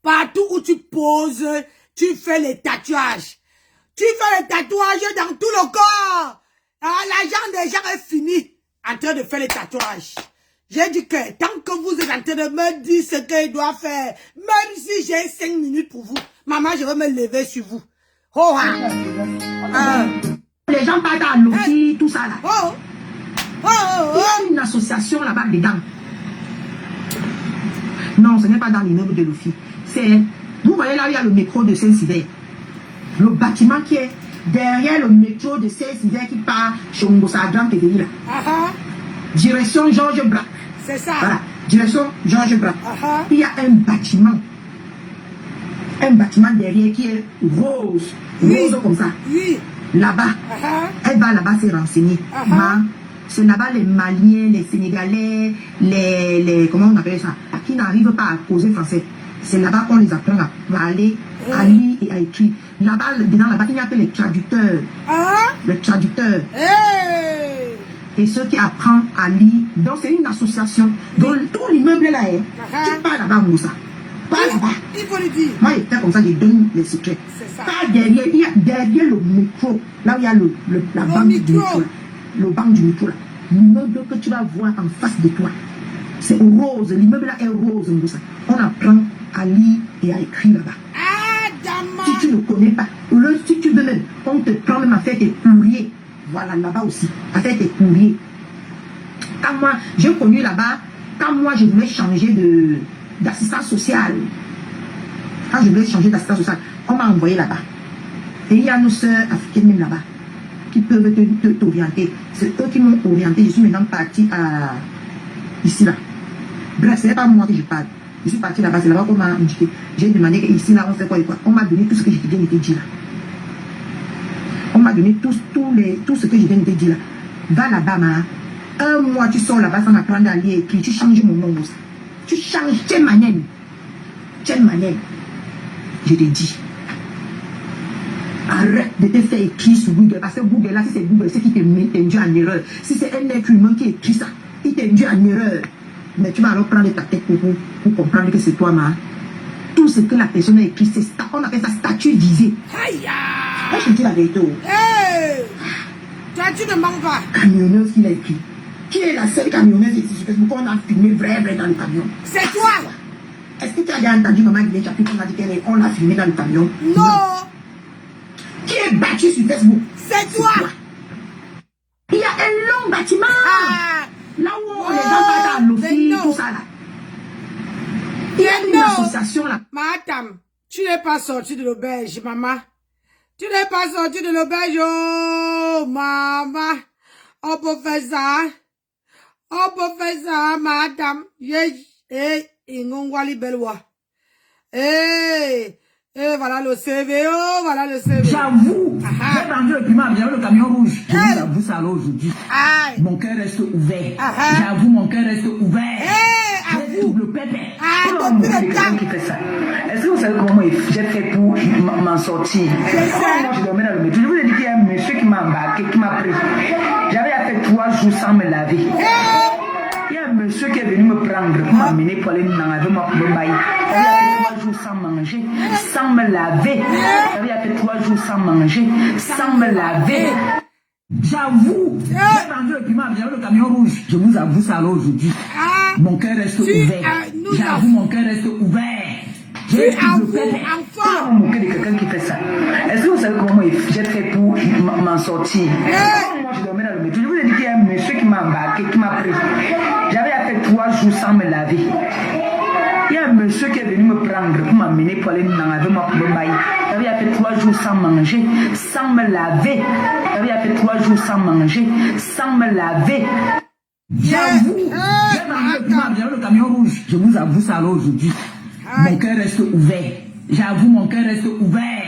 S2: Partout où tu poses, tu fais les tatouages. Tu fais les tatouages dans tout le corps. L'argent des gens est fini en train de faire les tatouages. J'ai dit que tant que vous êtes en train de me dire ce qu'il doit faire, même si j'ai 5 minutes pour vous, maman, je vais me lever sur vous. Oh,
S8: les gens partent à l'outil, tout ça là. Il y a une association là-bas dedans. Non, ce n'est pas dans l'immeuble de Luffy. C'est, vous voyez là où il y a le métro de Saint-Siver. Le bâtiment qui est derrière le métro de Saint-Siver qui part chez Ngosa Grand TV là. Direction Georges Braque.
S2: C'est ça.
S8: Voilà, direction Georges Braque. Il y a un bâtiment. Un bâtiment derrière qui est rose. Rose comme ça.
S2: Oui.
S8: Là-bas. Elle va là-bas se renseigner. C'est là-bas les Maliens, les Sénégalais, les comment on appelle ça, qui n'arrivent pas à causer français. C'est là-bas qu'on les apprend à parler, à lire et à écrire. Là-bas, dedans là-bas, il y a que les traducteurs. Les traducteurs. Et ceux qui apprennent à lire. Donc c'est une association. Donc tout l'immeuble là est. Tu pars là-bas, Moussa. Pas là-bas.
S2: Il faut le dire.
S8: Moi, j'étais comme ça, je donne les secrets. Pas derrière, il y a derrière le métro, là où il y a la banque du métro. Le banc du métro là. L'immeuble que tu vas voir en face de toi. C'est rose. L'immeuble là est rose, Moussa. On apprend à lire et à écrire là-bas. Si tu ne connais pas, ou si tu veux même, on te prend même à faire tes courriers. Voilà, là-bas aussi, à faire tes courriers. Quand moi, j'ai connu là-bas, quand moi je voulais changer d'assistance sociale, quand je voulais changer d'assistance sociale, on m'a envoyé là-bas. Et il y a nos sœurs africaines même là-bas, qui peuvent t'orienter. C'est eux qui m'ont orienté. Je suis maintenant partie à... ici là. Bref, ce n'est pas moi que je parle. Je suis partie là-bas, c'est là-bas qu'on m'a indiqué. J'ai demandé que ici là, on fait quoi et quoi. On m'a donné tout ce que je viens de te dire là. On m'a donné tout ce que je viens de te dire là. Va là-bas, ma. Un mois, tu sors là-bas sans apprendre à lire et écrire. Tu changes mon nom aussi. Tu changes, tu es manem. Tu es manem. Je te dis. Arrête de te faire écrire sur Google. Parce que Google, là, si c'est Google, c'est qui t'induit en erreur. Si c'est un être humain qui écrit ça, il t'induit en erreur. Mais tu vas alors prendre ta tête pour comprendre que c'est toi, ma. Tout ce que la personne a écrit, c'est ça. On appelle ça statut visé. Je te dis la vérité.
S2: Toi, tu ne manques pas.
S8: Camionneuse qu'il a écrit. Qui est la seule camionneuse ici sur Facebook qu'on a filmé vrai dans le camion?
S2: C'est toi.
S8: Est-ce que tu as déjà entendu maman Guinée Chapi qu'on a dit qu'on l'a filmé dans le camion?
S2: Non.
S8: Qui est battu sur Facebook?
S2: C'est toi.
S8: Il y a un long bâtiment. Là où les gens partent à l'office, tout ça là. Il y a une association là.
S2: Madame, tu n'es pas sorti de l'auberge, maman. Tu n'es pas sorti de l'auberge, oh, maman. On peut faire ça. On peut faire ça, madame. Ingongwali belwa. Et voilà le CV, oh, voilà le CV.
S5: J'avoue, j'ai vendu le piment, j'avais le camion rouge. Je vous avoue ça alors aujourd'hui. Mon cœur reste ouvert. J'avoue, mon cœur reste ouvert. J'ai double pépé. Qui fait ça. Est-ce que vous savez comment j'ai fait pour m'en sortir? Moi, je dormais dans le métro. Je vous ai dit qu'il y a un monsieur qui m'a embarqué, qui m'a pris. J'avais fait 3 jours sans me laver. Il y a un monsieur qui est venu me prendre pour m'amener pour aller avec moi pour me bailler. J'avais fait 3 jours sans manger, sans me laver. J'avais fait 3 jours sans manger, sans me laver. J'avoue, j'ai vendu le piment, j'avais le camion rouge. Je vous avoue ça alors aujourd'hui. Mon cœur reste ouvert. J'avoue, mon cœur reste ouvert. J'ai double pépé. Comment me moquer de quelqu'un qui fait ça? Est-ce que vous savez comment j'ai fait pour m'en sortir? Moi, je dormais dans le métro. Je vous ai dit qu'il y a un monsieur qui m'a embarqué, qui m'a pris. J'avais fait 3 jours sans me laver. Il y a un monsieur qui est venu me prendre pour m'amener pour aller avec moi pour me bailler. J'avais fait 3 jours sans manger, sans me laver. J'avais fait 3 jours sans manger, sans me laver. J'avoue, j'ai vendu le piment, j'avais le camion rouge. Je vous avoue ça alors aujourd'hui. Mon cœur reste ouvert. J'avoue, mon cœur reste ouvert.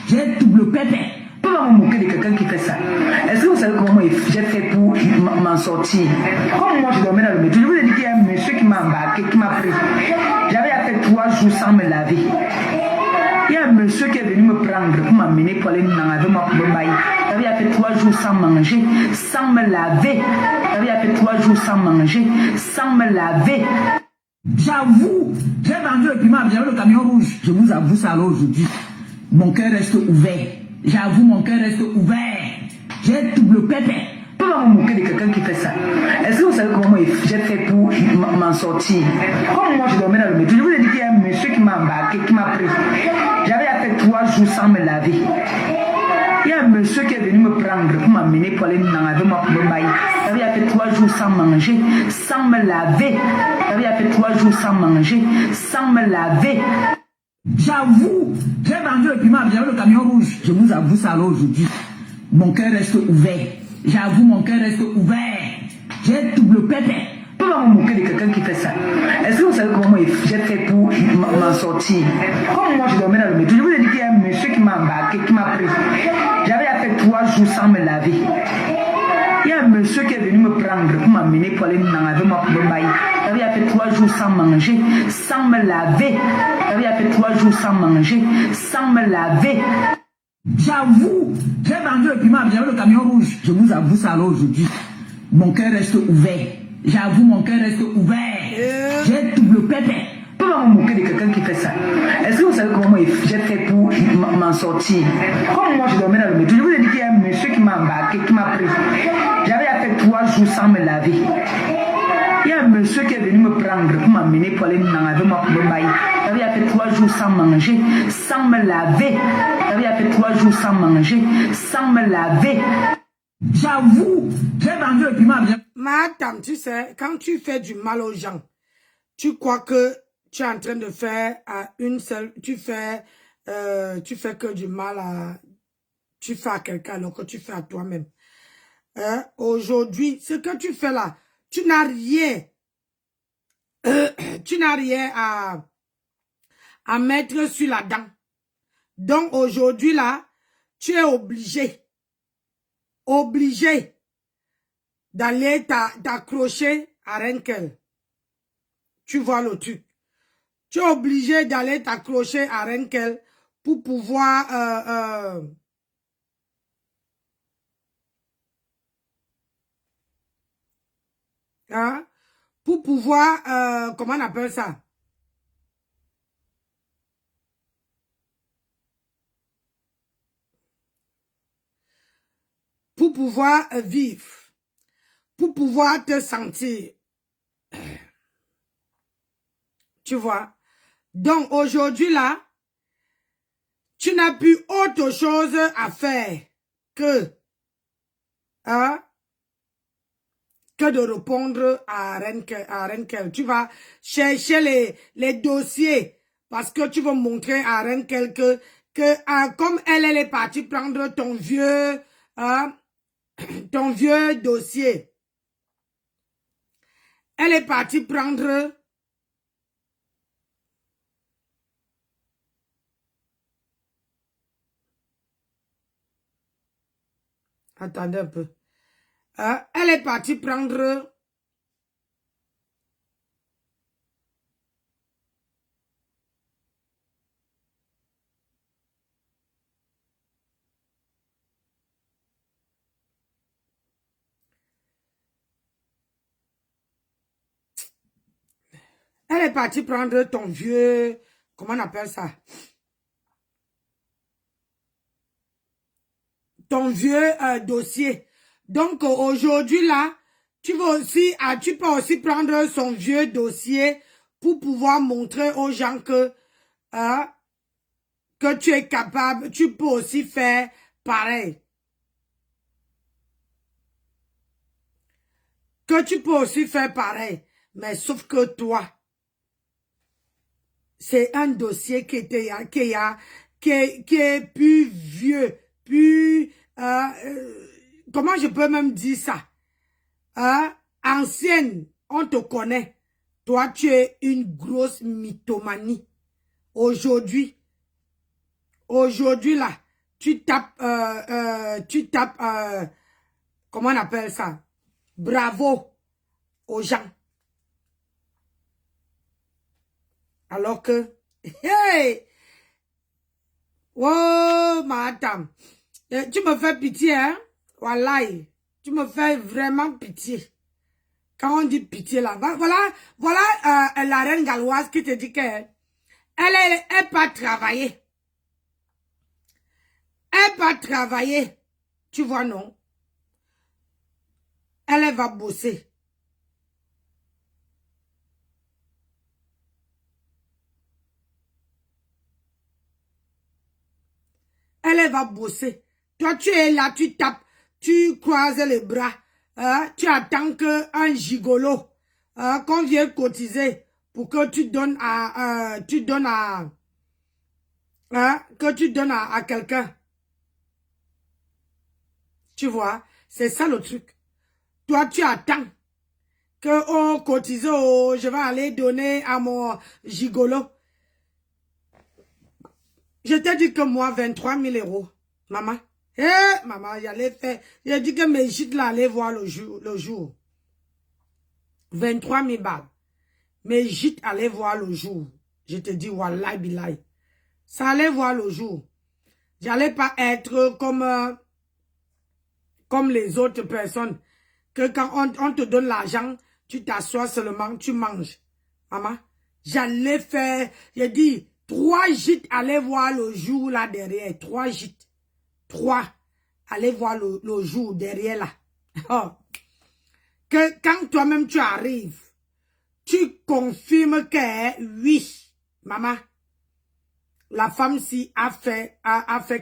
S5: J'ai double pépé. Comment me moquer de quelqu'un qui fait ça? Est-ce que vous savez comment j'ai fait pour m'en sortir? Comme moi, je dormais dans le métro. Je vous ai dit qu'il y a un monsieur qui m'a embarqué, qui m'a pris. J'avais fait 3 jours sans me laver. Il y a un monsieur qui est venu me prendre pour m'amener pour aller avec moi pour me bailler. J'avais fait 3 jours sans manger, sans me laver. J'avais fait 3 jours sans manger, sans me laver. J'avoue, j'ai vendu le piment, j'avais le camion rouge. Je vous avoue ça alors aujourd'hui. Mon cœur reste ouvert. J'avoue, mon cœur reste ouvert. J'ai double pépé. Comment me moquer de quelqu'un qui fait ça? Est-ce que vous savez comment j'ai fait pour m'en sortir? Comme moi, je dormais dans le métro. Je vous ai dit qu'il y a un monsieur qui m'a embarqué, qui m'a pris. J'avais fait 3 jours sans me laver. Il y a un monsieur qui est venu me prendre pour m'amener pour aller avec moi pour me bailler. J'avais fait 3 jours sans manger, sans me laver. J'avais fait 3 jours sans manger, sans me laver. J'avoue, j'ai vendu le piment, j'avais le camion rouge. Je vous avoue ça alors aujourd'hui. Mon cœur reste ouvert. J'avoue, mon cœur reste ouvert. J'ai double pépé. Comment me moquer de quelqu'un qui fait ça? Est-ce que vous savez comment j'ai fait pour m'en sortir? Comme moi, je dormais dans le métro. Je vous ai dit qu'il y a un monsieur qui m'a embarqué, qui m'a pris. J'avais fait 3 jours sans me laver. Il y a un monsieur qui est venu me prendre pour m'amener pour aller avec moi pour me bailler. J'avais fait 3 jours sans manger, sans me laver. J'avais fait 3 jours sans manger, sans me laver. J'avoue, j'ai vendu le piment, j'avais le camion rouge. Je vous avoue ça alors aujourd'hui. Mon cœur reste ouvert. J'avoue, mon cœur reste ouvert. J'ai double pépé. Comment me moquer de quelqu'un qui fait ça? Est-ce que vous savez comment j'ai fait pour m'en sortir? Comme moi, je dormais dans le métro. Je vous ai dit qu'il y a un monsieur qui m'a embarqué, qui m'a pris. J'avais fait 3 jours sans me laver. Il y a un monsieur qui est venu me prendre pour m'amener pour aller avec moi pour me bailler. J'avais fait 3 jours sans manger, sans me laver. J'avais fait 3 jours sans manger, sans me laver. J'avoue, j'ai vendu le piment.
S2: Madame, tu sais, quand tu fais du mal aux gens, tu crois que tu es en train de faire à une seule, tu fais que du mal tu fais à quelqu'un alors que tu fais à toi-même. Aujourd'hui, ce que tu fais là, tu n'as rien, à mettre sur la dent. Donc aujourd'hui là, tu es obligé d'aller t'accrocher à Renkel. Tu vois le truc. Tu es obligé d'aller t'accrocher à Renkel pour pouvoir comment on appelle ça? Pour pouvoir vivre, pour pouvoir te sentir. Tu vois? Donc aujourd'hui là, tu n'as plus autre chose à faire que de répondre à Renkel. Tu vas chercher les dossiers parce que tu vas montrer à Renkel que comme elle est partie prendre ton vieux dossier. Elle est partie prendre Attendez un peu. Elle est partie prendre... Elle est partie prendre ton vieux... Comment on appelle ça? Ton vieux dossier. Donc, aujourd'hui, là, tu peux aussi prendre son vieux dossier pour pouvoir montrer aux gens que tu es capable. Tu peux aussi faire pareil. Que tu peux aussi faire pareil. Mais sauf que toi, c'est un dossier qui est plus vieux, plus... comment je peux même dire ça? Ancienne, on te connaît. Toi, tu es une grosse mythomanie. Aujourd'hui, là, tu tapes, comment on appelle ça? Bravo aux gens. Alors que, hey! Oh, madame. Tu me fais pitié, hein? Wallahi. Tu me fais vraiment pitié. Quand on dit pitié là, voilà la reine galloise qui te dit qu'elle pas travailler. Elle pas travailler. Tu vois, non? Elle va bosser. Elle va bosser. Toi, tu es là, tu tapes, tu croises les bras. Tu attends qu'un gigolo qu'on vienne cotiser pour que tu donnes à quelqu'un. Tu vois, c'est ça le truc. Toi, tu attends que cotise, je vais aller donner à mon gigolo. Je t'ai dit que moi, 23 000 €, maman. Maman, j'allais faire. J'ai dit que mes gîtes là allaient voir le jour. 23 000 balles. Mes gîtes allaient voir le jour. Je te dis, wallahi billahi. Ça allait voir le jour. J'allais pas être comme les autres personnes. Que quand on te donne l'argent, tu t'assois seulement, tu manges. Maman, j'allais faire, j'ai dit, 3 gîtes allaient voir le jour là derrière. 3 gîtes. 3 allez voir le jour derrière là. Oh. Que quand toi-même tu arrives, tu confirmes que oui, maman, la femme-ci a fait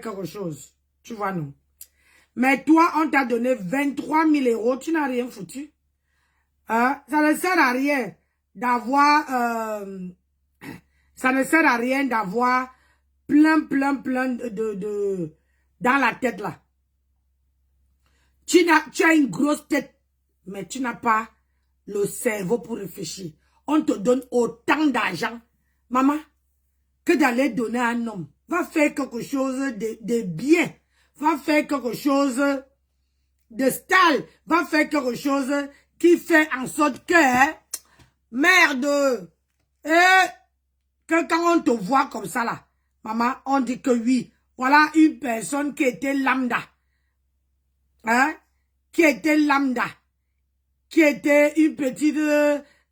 S2: quelque chose. Tu vois, non? Mais toi, on t'a donné 23 000 €, tu n'as rien foutu. Ça ne sert à rien d'avoir... ça ne sert à rien d'avoir plein de dans la tête là. Tu as une grosse tête, mais tu n'as pas le cerveau pour réfléchir. On te donne autant d'argent, maman, que d'aller donner à un homme. Va faire quelque chose de bien. Va faire quelque chose de style. Va faire quelque chose qui fait en sorte que, merde, que quand on te voit comme ça là, maman, on dit que oui, voilà une personne qui était lambda. Hein? Qui était lambda. Qui était une petite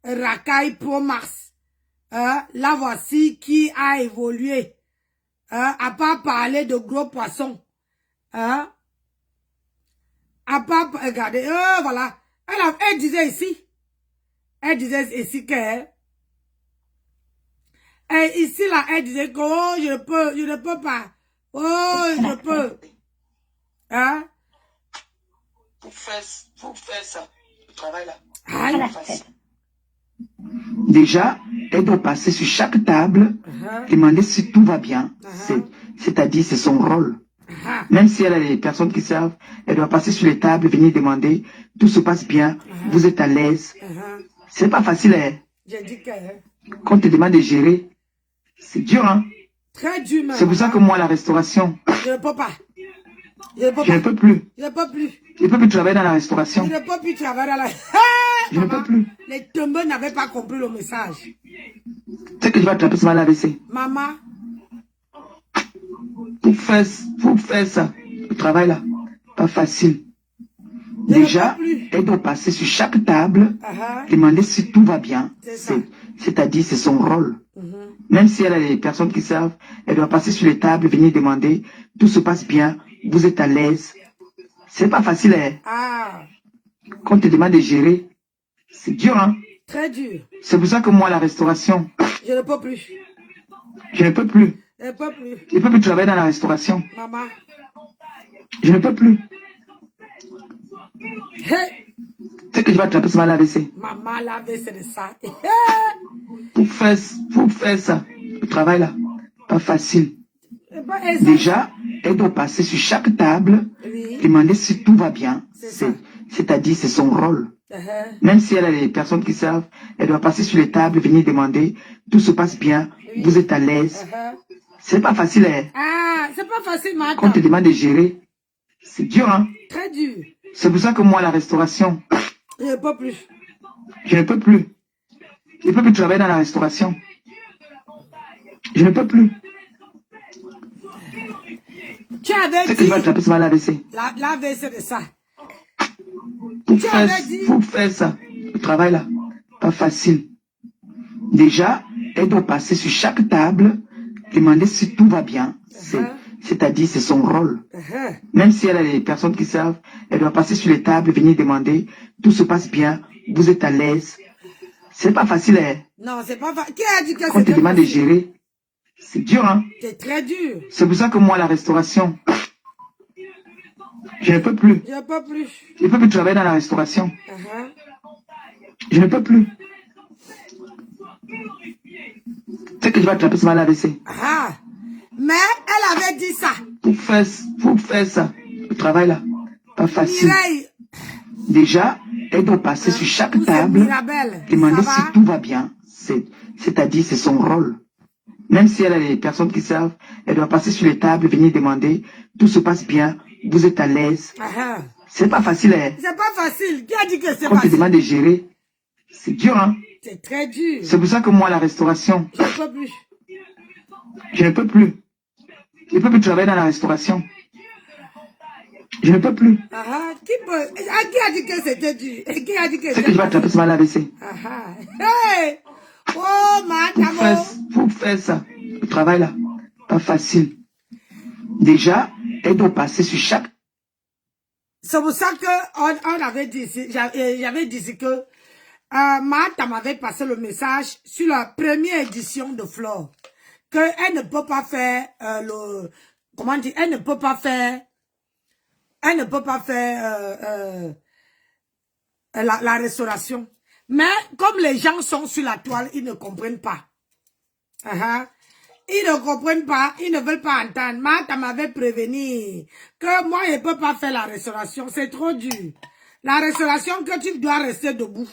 S2: racaille pro Mars. La voici qui a évolué. À pas parler de gros poissons. À pas regarder. Voilà. Elle disait ici. Elle disait ici que... Et ici là, elle disait que oh, je ne peux pas. Oh, je peux. Hein?
S9: Pour faire ça, le travail là.
S1: Déjà, elle doit passer sur chaque table, demander si tout va bien. C'est-à-dire, c'est son rôle. Même si elle a des personnes qui savent, elle doit passer sur les tables, venir demander, tout se passe bien, vous êtes à l'aise. C'est pas facile, hein?
S2: J'ai dit que...
S1: Quand on te demande de gérer, c'est dur, hein?
S2: Très dur, même.
S1: C'est pour ça que moi, la restauration...
S2: Je ne peux pas.
S1: Je ne peux plus.
S2: Je ne peux plus.
S1: Je ne peux plus travailler dans la restauration.
S2: Je ne peux plus travailler dans la...
S1: Je ne peux plus.
S2: Les tombeurs n'avaient pas compris le message.
S1: C'est que je vais attraper ce mal à l'AVC.
S2: Maman.
S1: Pour faire ça, le travail là, pas facile. Déjà, elle doit passer sur chaque table, demander si tout va bien. C'est-à-dire, c'est son rôle. Même si elle a des personnes qui savent, elle doit passer sur les tables, venir demander, tout se passe bien, vous êtes à l'aise. C'est pas facile, hein. Quand on te demande de gérer, c'est dur, hein.
S2: Très dur.
S1: C'est pour ça que moi, la restauration,
S2: je ne peux plus.
S1: Je ne peux plus.
S2: Je ne peux plus.
S1: Je ne peux plus travailler dans la restauration.
S2: Maman.
S1: Je ne peux plus.
S2: Hey.
S1: C'est que je vais attraper ce mal à l'AVC.
S2: Maman, l'AVC, c'est de ça.
S1: Pour faire ça, le travail là, pas facile. Déjà, elle doit passer sur chaque table, demander si tout va bien. C'est-à-dire, c'est son rôle. Même si elle a des personnes qui savent, elle doit passer sur les tables, venir demander, tout se passe bien, vous êtes à l'aise. C'est pas facile, hein.
S2: C'est pas facile, madame.
S1: Quand on te demande de gérer, c'est dur, hein.
S2: Très dur.
S1: C'est pour ça que moi, la restauration,
S2: je ne peux plus.
S1: Je ne peux plus. Je ne peux plus travailler dans la restauration. Je ne peux plus.
S2: Tu avais dit...
S1: que je vais attraper ce mal à l'AVC.
S2: L'AVC, c'est de ça.
S1: Pour faire ça, le travail là, pas facile. Déjà, elle doit passer sur chaque table, demander si tout va bien. C'est-à-dire, c'est son rôle. Même si elle a des personnes qui savent, elle doit passer sur les tables, venir demander, tout se passe bien, vous êtes à l'aise. C'est pas facile, hein.
S2: Non, c'est pas facile. Qui a dit que c'est
S1: quand on te demande de gérer, c'est dur, hein.
S2: C'est très dur.
S1: C'est pour ça que moi, la restauration, je ne peux plus.
S2: Je ne peux plus.
S1: Je ne peux plus travailler dans la restauration. Je ne peux plus. C'est que je vais attraper ce mal à l'AVC.
S2: Mais elle avait dit ça.
S1: Pour faire ça, le travail là, pas facile.
S2: Mireille.
S1: Déjà, elle doit passer sur chaque table, demander si tout va bien. C'est-à-dire, c'est son rôle. Même si elle a des personnes qui savent, elle doit passer sur les tables, venir demander, tout se passe bien, vous êtes à l'aise. C'est pas facile, hein.
S2: C'est pas facile. Qui a dit que c'est facile?
S1: Quand on te demande de gérer, c'est dur, hein.
S2: C'est très dur.
S1: C'est pour ça que moi, la restauration,
S2: je ne peux plus.
S1: Je ne peux plus. Je ne peux plus travailler dans la restauration. Je ne peux plus.
S2: Qui a dit que c'était dur? Qui a dit que
S1: c'est que je vais attraper ce mal à l'AVC.
S2: Hey! Oh, madame.
S1: Pour faire ça, le travail là, pas facile. Déjà, elle doit passer sur chaque...
S2: C'est pour ça qu'on avait dit, j'avais dit que Martha m'avait passé le message sur la première édition de Flore. Qu'elle ne peut pas faire comment dire, elle ne peut pas faire la restauration. Mais comme les gens sont sur la toile, ils ne comprennent pas. Ils ne comprennent pas, ils ne veulent pas entendre. Martha m'avait prévenu que moi, je ne peux pas faire la restauration, c'est trop dur. La restauration, que tu dois rester debout.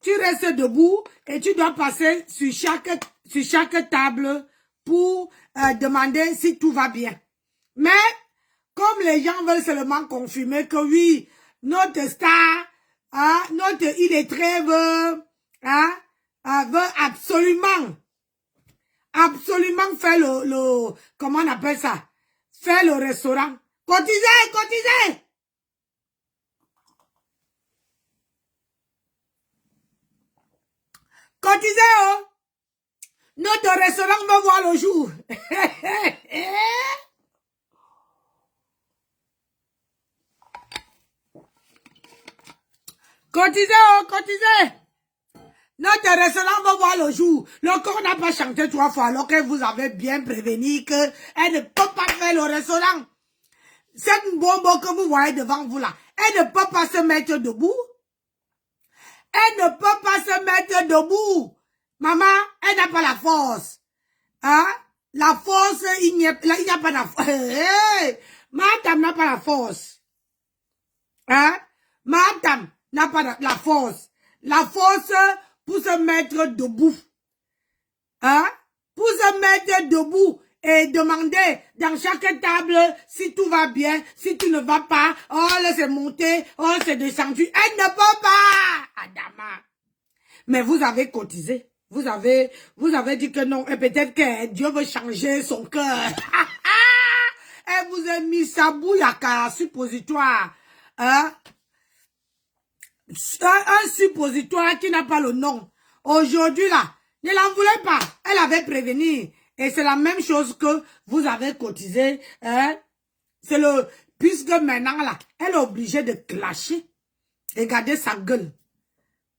S2: Tu restes debout et tu dois passer sur chaque table pour demander si tout va bien. Mais, comme les gens veulent seulement confirmer que oui, notre star, notre illettré veut absolument faire le comment on appelle ça? Faire le restaurant. Cotisez! Cotisez, oh! Notre restaurant va voir le jour. Cotisez! Notre restaurant va voir le jour. Le corps n'a pas chanté 3 fois alors que vous avez bien prévenu qu'elle ne peut pas faire le restaurant. Cette bombe que vous voyez devant vous là, elle ne peut pas se mettre debout. Elle ne peut pas se mettre debout. Maman, elle n'a pas la force. La force, il n'y a pas la force. Madame n'a pas la force. Madame n'a pas la force. La force pour se mettre debout. Pour se mettre debout, et demander dans chaque table si tout va bien, si tu ne vas pas. Oh, là c'est monté, oh c'est descendu. Elle ne peut pas, Adama. Mais vous avez cotisé. Vous avez dit que non. Et peut-être que Dieu veut changer son cœur. Elle vous a mis sa bouillaka suppositoire. Hein? Un suppositoire qui n'a pas le nom. Aujourd'hui, là, ne l'en voulez pas. Elle avait prévenu. Et c'est la même chose que vous avez cotisé. Hein? C'est le... Puisque maintenant, là, elle est obligée de clasher. Regardez sa gueule.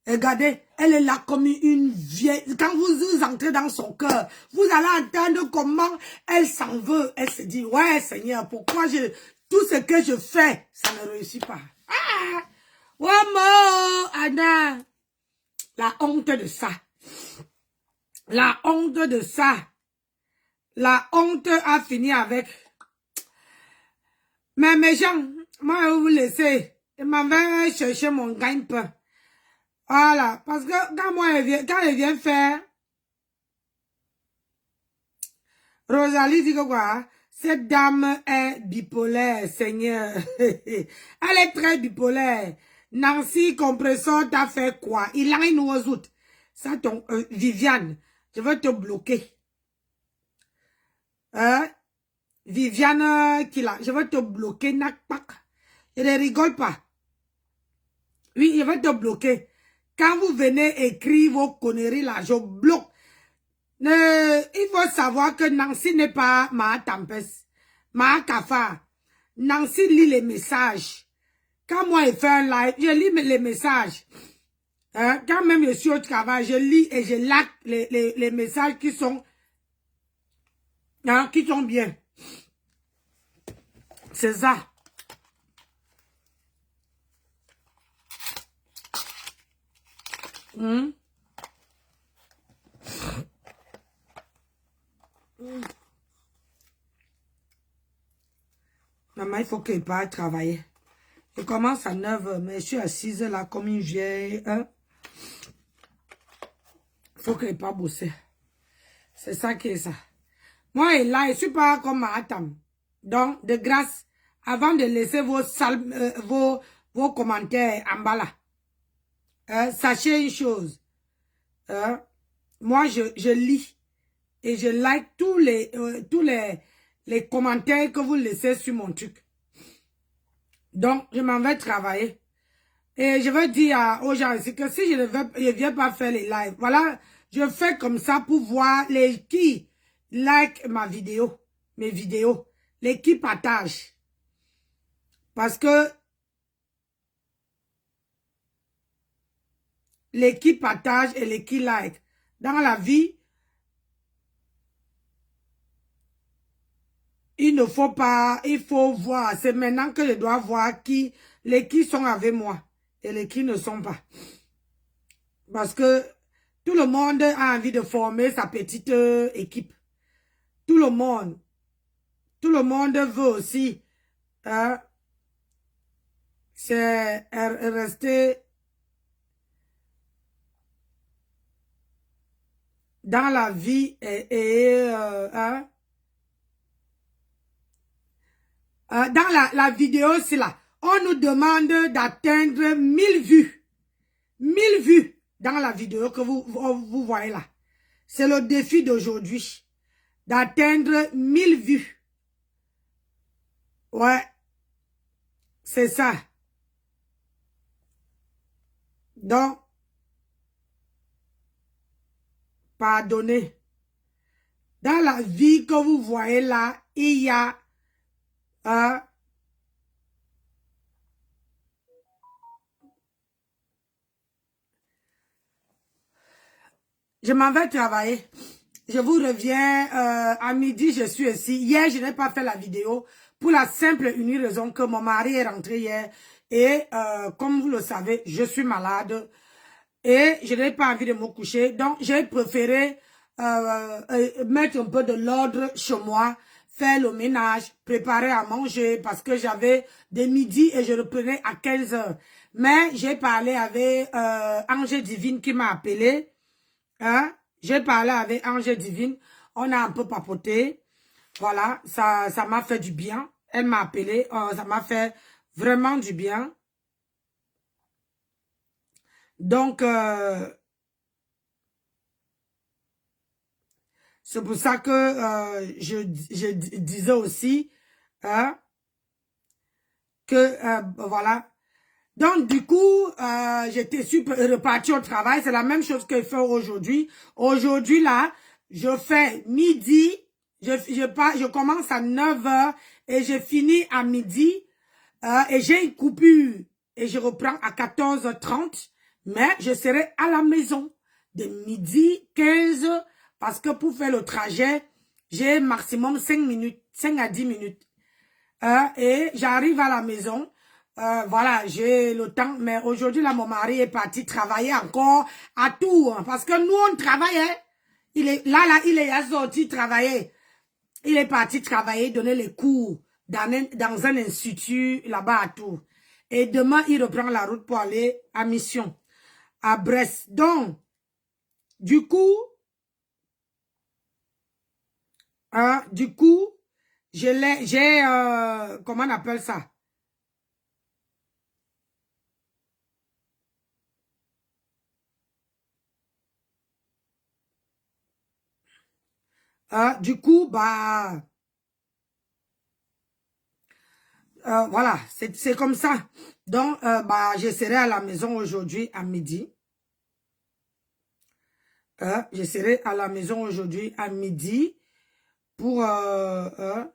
S2: Regardez, elle est là comme une vieille. Quand vous entrez dans son cœur, vous allez entendre comment elle s'en veut. Elle se dit, ouais, Seigneur, pourquoi tout ce que je fais, ça ne réussit pas. Ah! Wow, Anna. La honte de ça. La honte de ça. La honte a fini avec. Mais mes gens, moi, je vais vous laisser. Je m'en vais chercher mon gagne-pain. Voilà, parce que quand elle vient faire, Rosalie dit que quoi, cette dame est bipolaire, Seigneur. Elle est très bipolaire. Nancy Compressor t'a fait quoi? Il a une oiseau. Ça, ton Viviane, je vais te bloquer. Hein? Viviane, je vais te bloquer, nakpak. Je ne rigole pas. Oui, je vais te bloquer. Quand vous venez écrire vos conneries là, je bloque. Il faut savoir que Nancy n'est pas ma tempête, ma cafard. Nancy lit les messages. Quand moi je fais un live, je lis les messages. Hein? Quand même je suis au travail, je lis et je like les messages qui sont bien. C'est ça. Maman, il faut qu'il parte travailler. Je commence à 9h, mais je suis à 6h là comme une vieille. Hein? Il faut qu'il parte bosser. C'est ça qui est ça. Moi, là, je ne suis pas comme Mahatam. Donc, de grâce, avant de laisser vos commentaires en bas là, sachez une chose. Moi, je lis et je like tous les commentaires que vous laissez sur mon truc. Donc, je m'en vais travailler. Et je veux dire aux gens ici que si je ne viens pas faire les lives, voilà, je fais comme ça pour voir qui like mes vidéos, les qui partagent. Parce que les qui partagent et les qui like. Dans la vie, il ne faut pas, il faut voir. C'est maintenant que je dois voir les qui sont avec moi et les qui ne sont pas. Parce que tout le monde a envie de former sa petite équipe. Tout le monde veut aussi c'est rester dans la vie dans la vidéo, c'est là. On nous demande d'atteindre 1000 vues. 1000 vues dans la vidéo que vous voyez là. C'est le défi d'aujourd'hui. D'atteindre 1000 vues. Ouais. C'est ça. Donc, pardonnez. Dans la vie que vous voyez là, il y a je m'en vais travailler. Je vous reviens à midi, je suis ici. Hier, je n'ai pas fait la vidéo pour la simple et unique raison que mon mari est rentré hier. Et comme vous le savez, je suis malade. Et je n'ai pas envie de me coucher. Donc, j'ai préféré mettre un peu de l'ordre chez moi, faire le ménage, préparer à manger parce que j'avais des midis et je reprenais à 15h. Mais j'ai parlé avec Ange Divine qui m'a appelé. Hein? J'ai parlé avec Ange Divine. On a un peu papoté. Voilà, ça m'a fait du bien. Elle m'a appelé, ça m'a fait vraiment du bien. Donc, c'est pour ça que je disais aussi hein, que, voilà. Donc, du coup, j'étais super reparti au travail. C'est la même chose que je fais aujourd'hui. Aujourd'hui, là, je fais midi. Je commence à 9h et je finis à midi. Et j'ai une coupure. Et je reprends à 14h30. Mais je serai à la maison de midi 15. Parce que pour faire le trajet, j'ai maximum 5 minutes, 5 à 10 minutes. Et j'arrive à la maison. Voilà, j'ai le temps. Mais aujourd'hui, là, mon mari est parti travailler encore à Tours. Parce que nous, on travaillait. Il est il est sorti travailler. Il est parti travailler, donner les cours dans un institut là-bas à Tours. Et demain, il reprend la route pour aller à mission, à Brest. Donc, du coup, j'ai, comment on appelle ça? Du coup, bah, voilà, c'est comme ça. Donc, bah, je serai à la maison aujourd'hui à midi. Je serai à la maison aujourd'hui à midi pour voilà,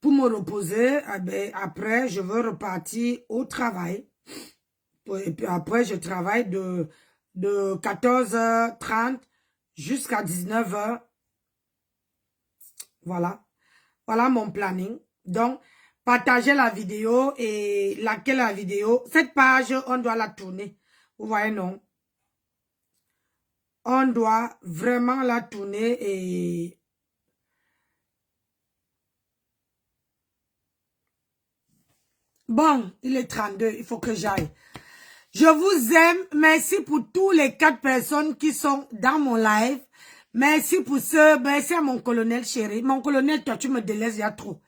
S2: pour me reposer. Ben, après, je veux repartir au travail. Et puis après, je travaille de 14h30 jusqu'à 19h. Voilà. Voilà mon planning. Donc, partagez la vidéo et likez la vidéo. Cette page, on doit la tourner. Vous voyez, non? On doit vraiment la tourner et... Bon, il est 32, il faut que j'aille. Je vous aime. Merci pour tous les 4 personnes qui sont dans mon live. Merci pour ceux, merci à mon colonel chéri. Mon colonel, toi, tu me délaisses, il y a trop.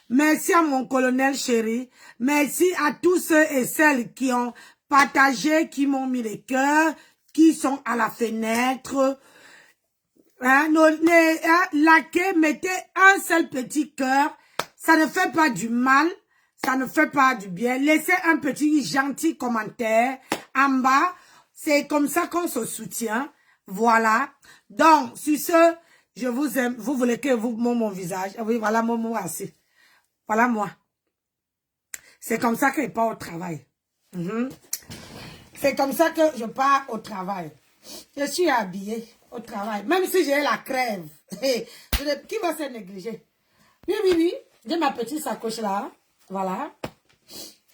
S2: Merci à mon colonel chéri. Merci à tous ceux et celles qui ont partagé, qui m'ont mis les cœurs, qui sont à la fenêtre. Hein, likez, mettez un seul petit cœur. Ça ne fait pas du mal. Ça ne fait pas du bien. Laissez un petit gentil commentaire en bas. C'est comme ça qu'on se soutient. Voilà. Donc, sur ce, je vous aime. Vous voulez que vous montrez mon visage? Oui, voilà mon assis. Voilà moi. C'est comme ça que je pars au travail. C'est comme ça que je pars au travail. Je suis habillée au travail. Même si j'ai la crève. Qui va se négliger? Oui, oui, oui. J'ai ma petite sacoche là. Voilà.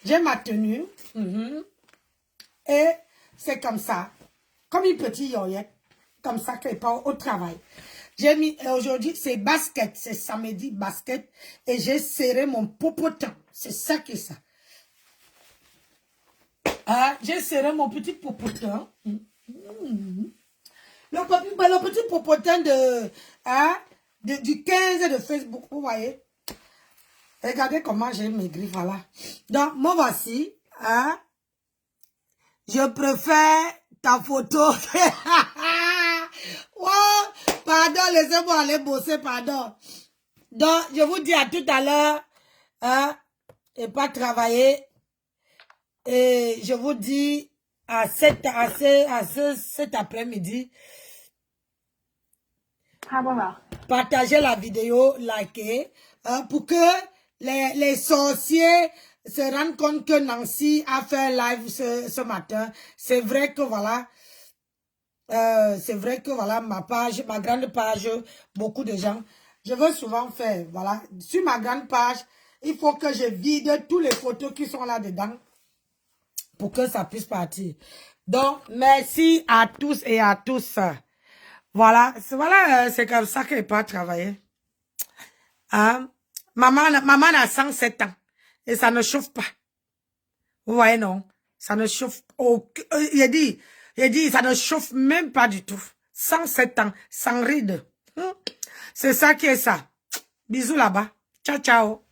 S2: J'ai ma tenue. Et c'est comme ça. Comme une petite yoyette. Comme ça que je pars au travail. J'ai mis, aujourd'hui, c'est basket. C'est samedi, basket. Et j'ai serré mon popotin. C'est ça qui est ça. J'ai serré mon petit popotin. Le petit popotin du 15 de Facebook. Vous voyez? Regardez comment j'ai maigri, voilà. Donc, moi voici. Je préfère ta photo. Oh, pardon, laissez-moi aller bosser, pardon. Donc, je vous dis à tout à l'heure. Et pas travailler. Et je vous dis à cet après-midi. Partagez la vidéo, likez. Pour que les sorciers se rendent compte que Nancy a fait live ce matin. C'est vrai que voilà. Ma page, ma grande page, beaucoup de gens. Je veux souvent faire, voilà. Sur ma grande page, il faut que je vide toutes les photos qui sont là-dedans pour que ça puisse partir. Donc, merci à tous et à tous. Voilà, c'est comme ça que je peux travailler. Maman a 107 ans. Et ça ne chauffe pas. Vous voyez, non? Ça ne chauffe. Il a dit, ça ne chauffe même pas du tout. 107 ans, sans ride. C'est ça qui est ça. Bisous là-bas. Ciao, ciao.